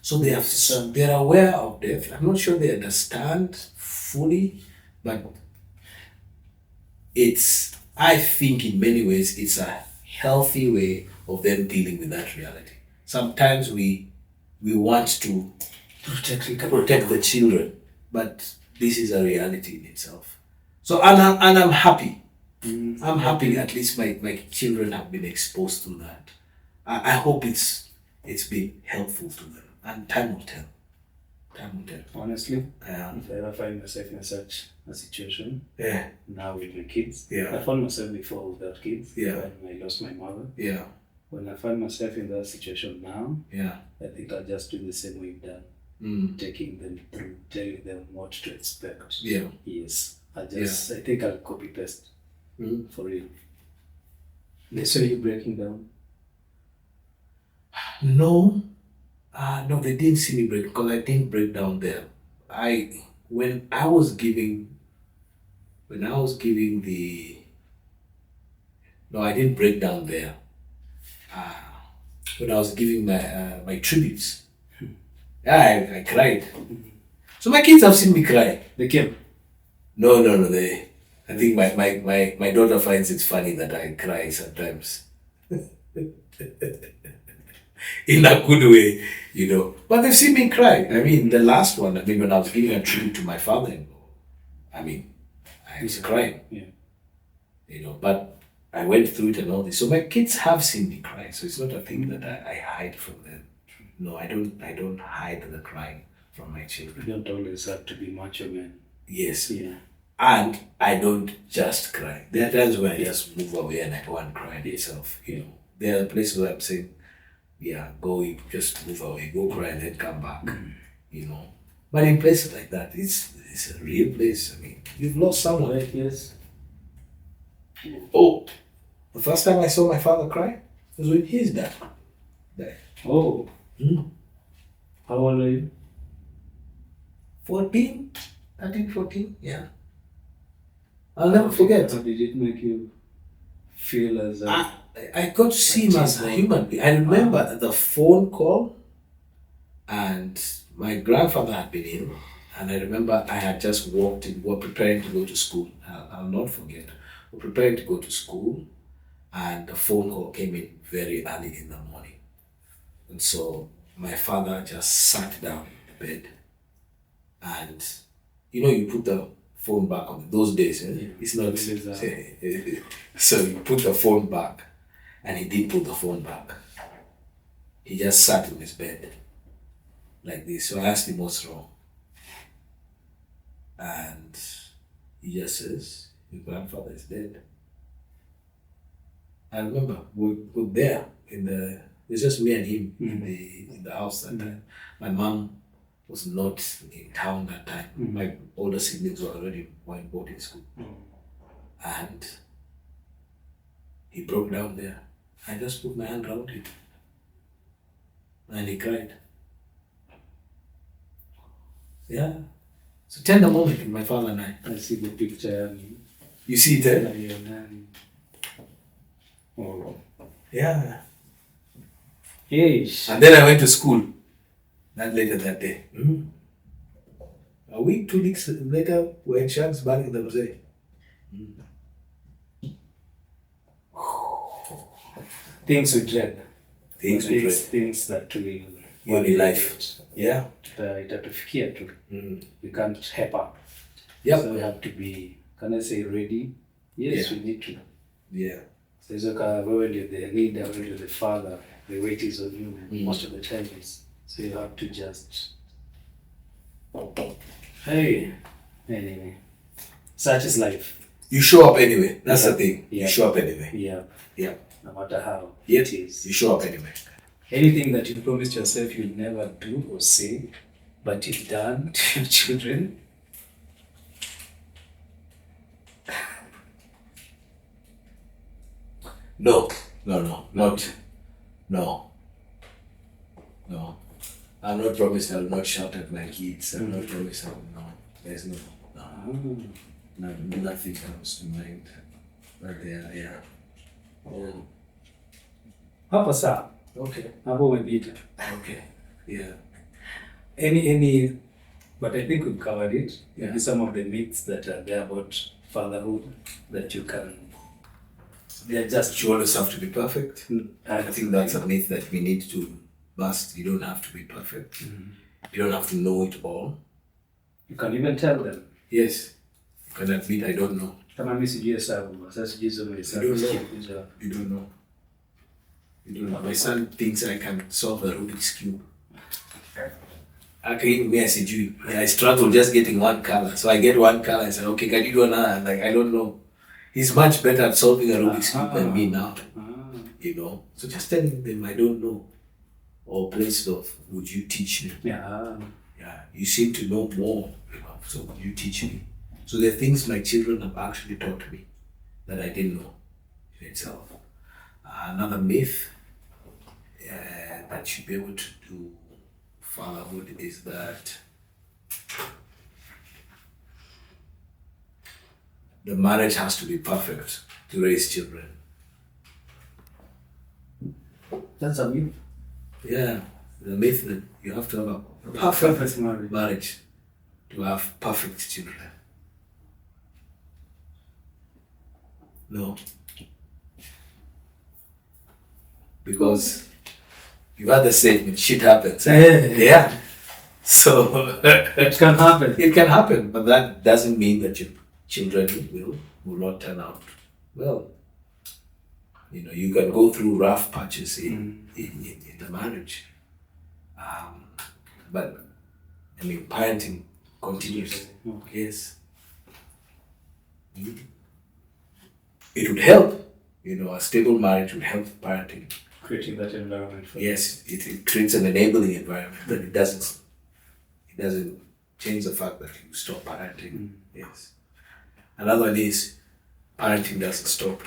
So they're aware of death. I'm not sure they understand fully, but I think in many ways, it's a healthy way of them dealing with that reality. Sometimes we want to protect the children, but this is a reality in itself. So, and I'm happy. I'm happy at least my children have been exposed to that. I hope it's been helpful to them. And time will tell. Honestly, if I ever find myself in such a situation, now with my kids, I found myself before without kids, when I lost my mother. When I find myself in that situation now, I think I'll just do the same way you've done, taking them through, telling them what to expect. Yes, I think I'll copy paste for real. They saw you breaking down. No, they didn't see me break because I didn't break down there. When I was giving I didn't break down there. When I was giving my tributes, I cried. So my kids have seen me cry. They came? No. I think my daughter finds it funny that I cry sometimes. In a good way, you know. But they've seen me cry. I mean, the last one, when I was giving a tribute to my father-in-law, I was crying. You know, but I went through it and all this. So my kids have seen me cry. So it's not a thing that I hide from them. No, I don't hide the crying from my children. You don't always have to be macho man. Yes. And I don't just cry. There are times when I just move away and I go and cry myself. There are places where I'm saying, yeah, just move away, go cry and then come back. But in places like that, it's a real place. I mean, you've lost someone. Right, yes. Oh, the first time I saw my father cry was when his dad died. Oh. How old are you? 13, 14, yeah. I'll never forget. How did it make you feel as a... I got to see him as a human being. I remember the phone call, and my grandfather had been in, and I remember I had just walked in. We were preparing to go to school. I'll not forget. We were preparing to go to school, and the phone call came in very early in the morning. And so my father just sat down in the bed, and you put the phone back on those days. It's not so you put the phone back, and he did put the phone back. He just sat in his bed like this. So I asked him what's wrong, and he just says, "Your grandfather is dead." I remember we were there it's just me and him in the house that time. My mom was not in town that time. My older siblings were already in boarding school. And he broke down there. I just put my hand around him. And he cried. Yeah. It's a tender moment with my father and I. see the picture. You see it, eh? Oh. Yeah. Yes. And then I went to school. That later that day. A week, 2 weeks later, we're in Shanks back in the Rosé. Things we dread. Things that we in life. Yeah. Itatufikia tu. We can't help up. Yep. So we have to be, can I say, ready? Yes, we need to. Yeah. So it's okay, when you're the leader, when you're the father, the weight is on you most of the times. So you have to just... Hey. Anyway. Such is life. You show up anyway. That's the thing. You show up anyway. Yeah. No matter how it is. You show up anyway. Anything that you promised yourself you'll never do or say, but you've done to your children. No. I'm not promised I will not shout at my kids. I'm not promised there's nothing comes to mind. But yeah. Papa sir. Okay. Hapo umepita. Okay. Yeah. Any but I think we've covered it. Maybe some of the myths that are there about fatherhood that you can... They're just you always have to be perfect. I think that's a myth that we need to bust. You don't have to be perfect. You don't have to know it all. You can even tell them. Yes. You can admit I don't know. Kama mimi sijui hesabu, sasa sijui hizo hesabu. You don't know. My son thinks I can solve the Rubik's Cube. I struggle just getting one color. So I get one color and say, okay, can you do another? I'm like, I don't know. He's much better at solving a Rubik's Cube than me now. So just telling them I don't know. Or place of, would you teach me? Yeah. You seem to know more, so would you teach me? So there are things my children have actually taught me that I didn't know in itself. Another myth that should be able to do fatherhood is that the marriage has to be perfect to raise children. That's a myth. Yeah, the myth that you have to have a perfect marriage to have perfect children. No. Because you had the statement, shit happens. Yeah. So it can happen. It can happen, but that doesn't mean that your children will not turn out well. You can go through rough patches in the marriage. But parenting continues. Yes. it would help. A stable marriage would help parenting. Creating that environment for Yes, it creates an enabling environment, but it doesn't change the fact that you stop parenting. Yes. Another one is parenting doesn't stop.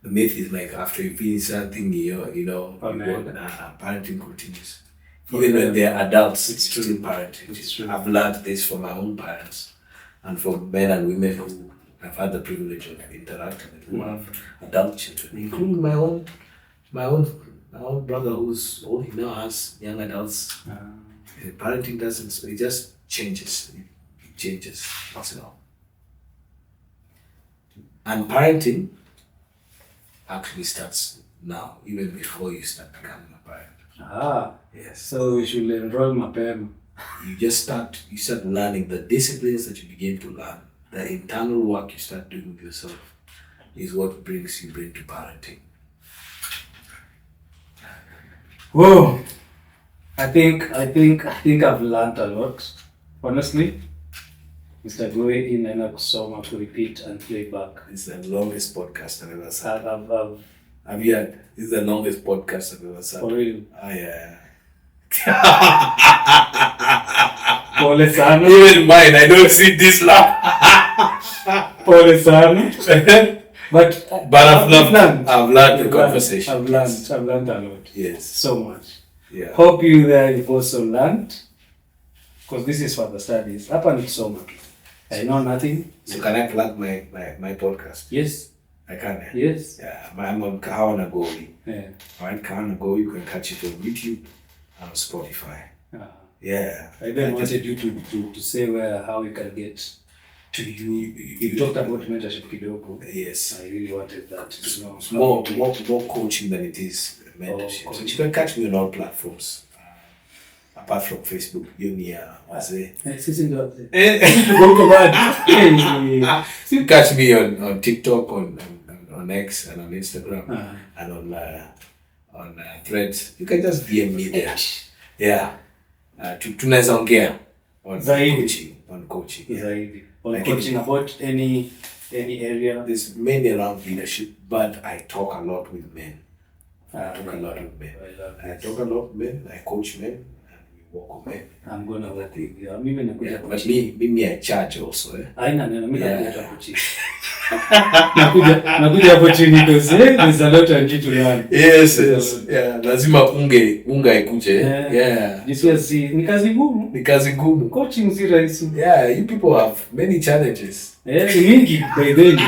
The myth is like after you finish something, parenting continues. Even when they're adults, it's still parenting. It's true. I've learned this from my own parents and from men and women who have had the privilege of interacting with, who have adult children, including my own brother who's old. He now has young adults. Parenting doesn't. It just changes. It changes. And parenting actually starts now, even before you start becoming a parent. Yes. So we should enroll mapema. You start learning the disciplines that you begin to learn. The internal work you start doing with yourself is what brings you into parenting. Whoa! I think I've learned a lot. Honestly, Mr. Gowi inaenda kusoma to repeat and play back. It's the longest podcast I've ever sat. Have you heard? It's the longest podcast I've ever sat. For real? Yeah. Pole sana. Even mine, I don't see this long. Pole sana. But I've learned the conversation. I've learned a lot. Yes. So much. Yeah. Hope you there you've also learned. Because this is for the studies. Hapa ni kusoma. I know nothing. So can I plug my podcast? Yes. I can. Yes. Yeah. I'm on Kahawa na Gowi. Yeah. Alright, Kahawa na Gowi. You can catch it on YouTube and Spotify. Yeah. I then wanted you to say how you can get to you. You talked about mentorship kidogo. Yes. I really wanted that to know. It's more coaching than it is mentorship. So you can catch me on all platforms. Apart from Facebook, you catch me on TikTok, on X, and on Instagram, and on Threads. You can just DM me there. Yeah. Tunaweza ongea on coaching. Yeah. On coaching about any area. There's mainly around leadership, but I talk a lot with men. I talk a lot with men. I coach men. Walk away. I'm gonna work with you. I'm even but me I charge also. Aina neno mimi nakuja hapo chini. Nakuja hapo chini because there's a lot I need to learn. Yes. Yeah, lazima unga ikuje. Yeah. This was ni kazi ngumu. Coaching si rahisi. Yeah, you people have many challenges. Mingi by then.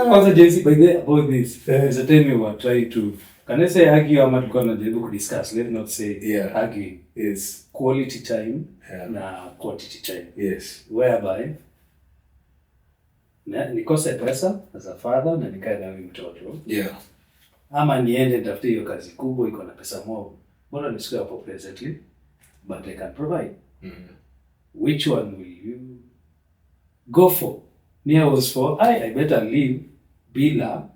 Also Jesse by the about this. There's a time we were trying to can I say argue ama tulikuwa tunajaribu kudiscuss, let's not say arguing. Yes. Quality time na quantity time. Yes. Whereby nikose pesa as a father na nikae na mtoto. Yeah. Ama niende nitafute hiyo kazi kubwa iko na pesa mob. Bora nisikuwe hapo presently but I can provide. Which one will you go for? I was for I better leave bila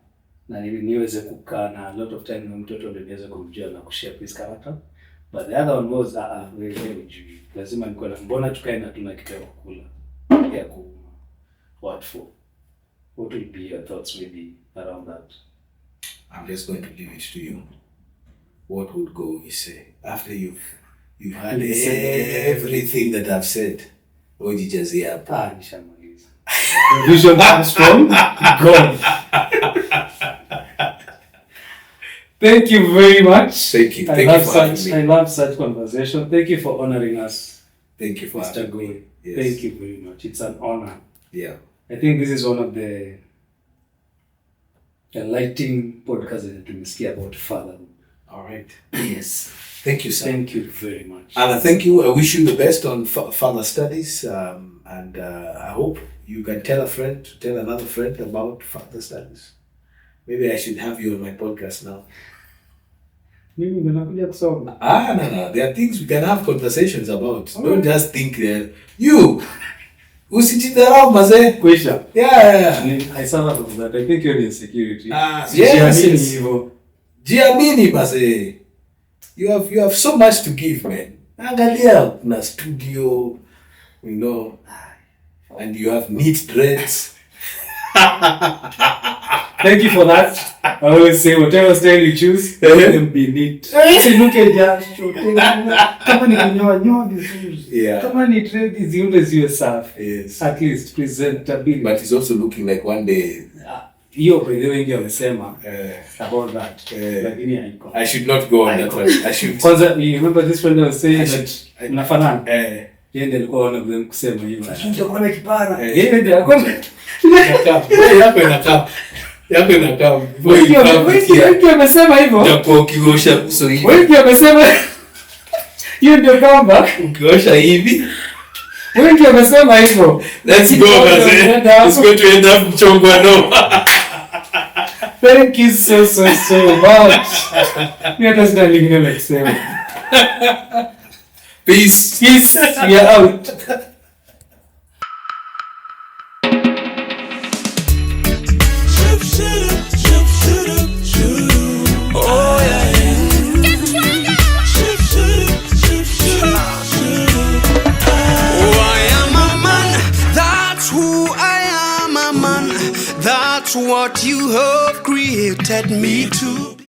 na niweze kukaa na a lot of time na mtoto ndio niweze kumjua na kushare his character. But the other one was wewe lazima nikuwe na mbona tukae na tuna kitu ya kukula ya ku what for. What will be your thoughts maybe around that? I'm just going to leave it to you. What would Gowi say after you've had everything that I've said? Ojijazia hapa. Nishamaliza. The vision comes from God. Thank you very much. Thank you. I love such conversation. Thank you for honoring us. Thank you for Mr. Gowi. Yes. Thank you very much. It's an honor. Yeah. I think this is one of the enlightening podcasts that tumesikia about fatherhood. All right. Yes. Thank you, sir. Thank you very much. And thank you. I wish you the best on father studies. And I hope you can tell a friend to tell another friend about father studies. Maybe I should have you on my podcast now. Mimi nakuja kusoma. No. There are things we can have conversations about. Okay. Don't just think that you usijidharau mazee. Kwisha. Yeah. I suffer from that. I think you're insecurity. Yes. Jiamini mazee. You have so much to give, man. Angalia kuna studio, We know. And you have neat dreads. Thank you for that. I always say whatever style you choose, let them be neat. Usinuke jasho. Kama ni kunyoa vizuri. Yeah. Kama ni dread ziunde ziwe safi. Yes. At least presentability. But it's also looking like one day. Hiyo by the way ndio wamesema about that. Lakini haiko. I should not go on that one. I should. Kwanza you remember this friend was saying that mnafanana. Yeye ndiye alikuwa anaanza kusema hivyo. Ndio kwa kipara. Yeye ndiye alikuwa Yako inakaa. Wengi wamesema hivyo. Japo ukiosha uso hivi. Wengi wamesema hiyo ndio kamba. Ukiosha hivi. Wengi wamesema hivyo. Let's go guys. Let's go to end up mchongwano. Thank you so much. Mimi hata sina lingine la kusema. Peace. We are out. That's what you have created me to.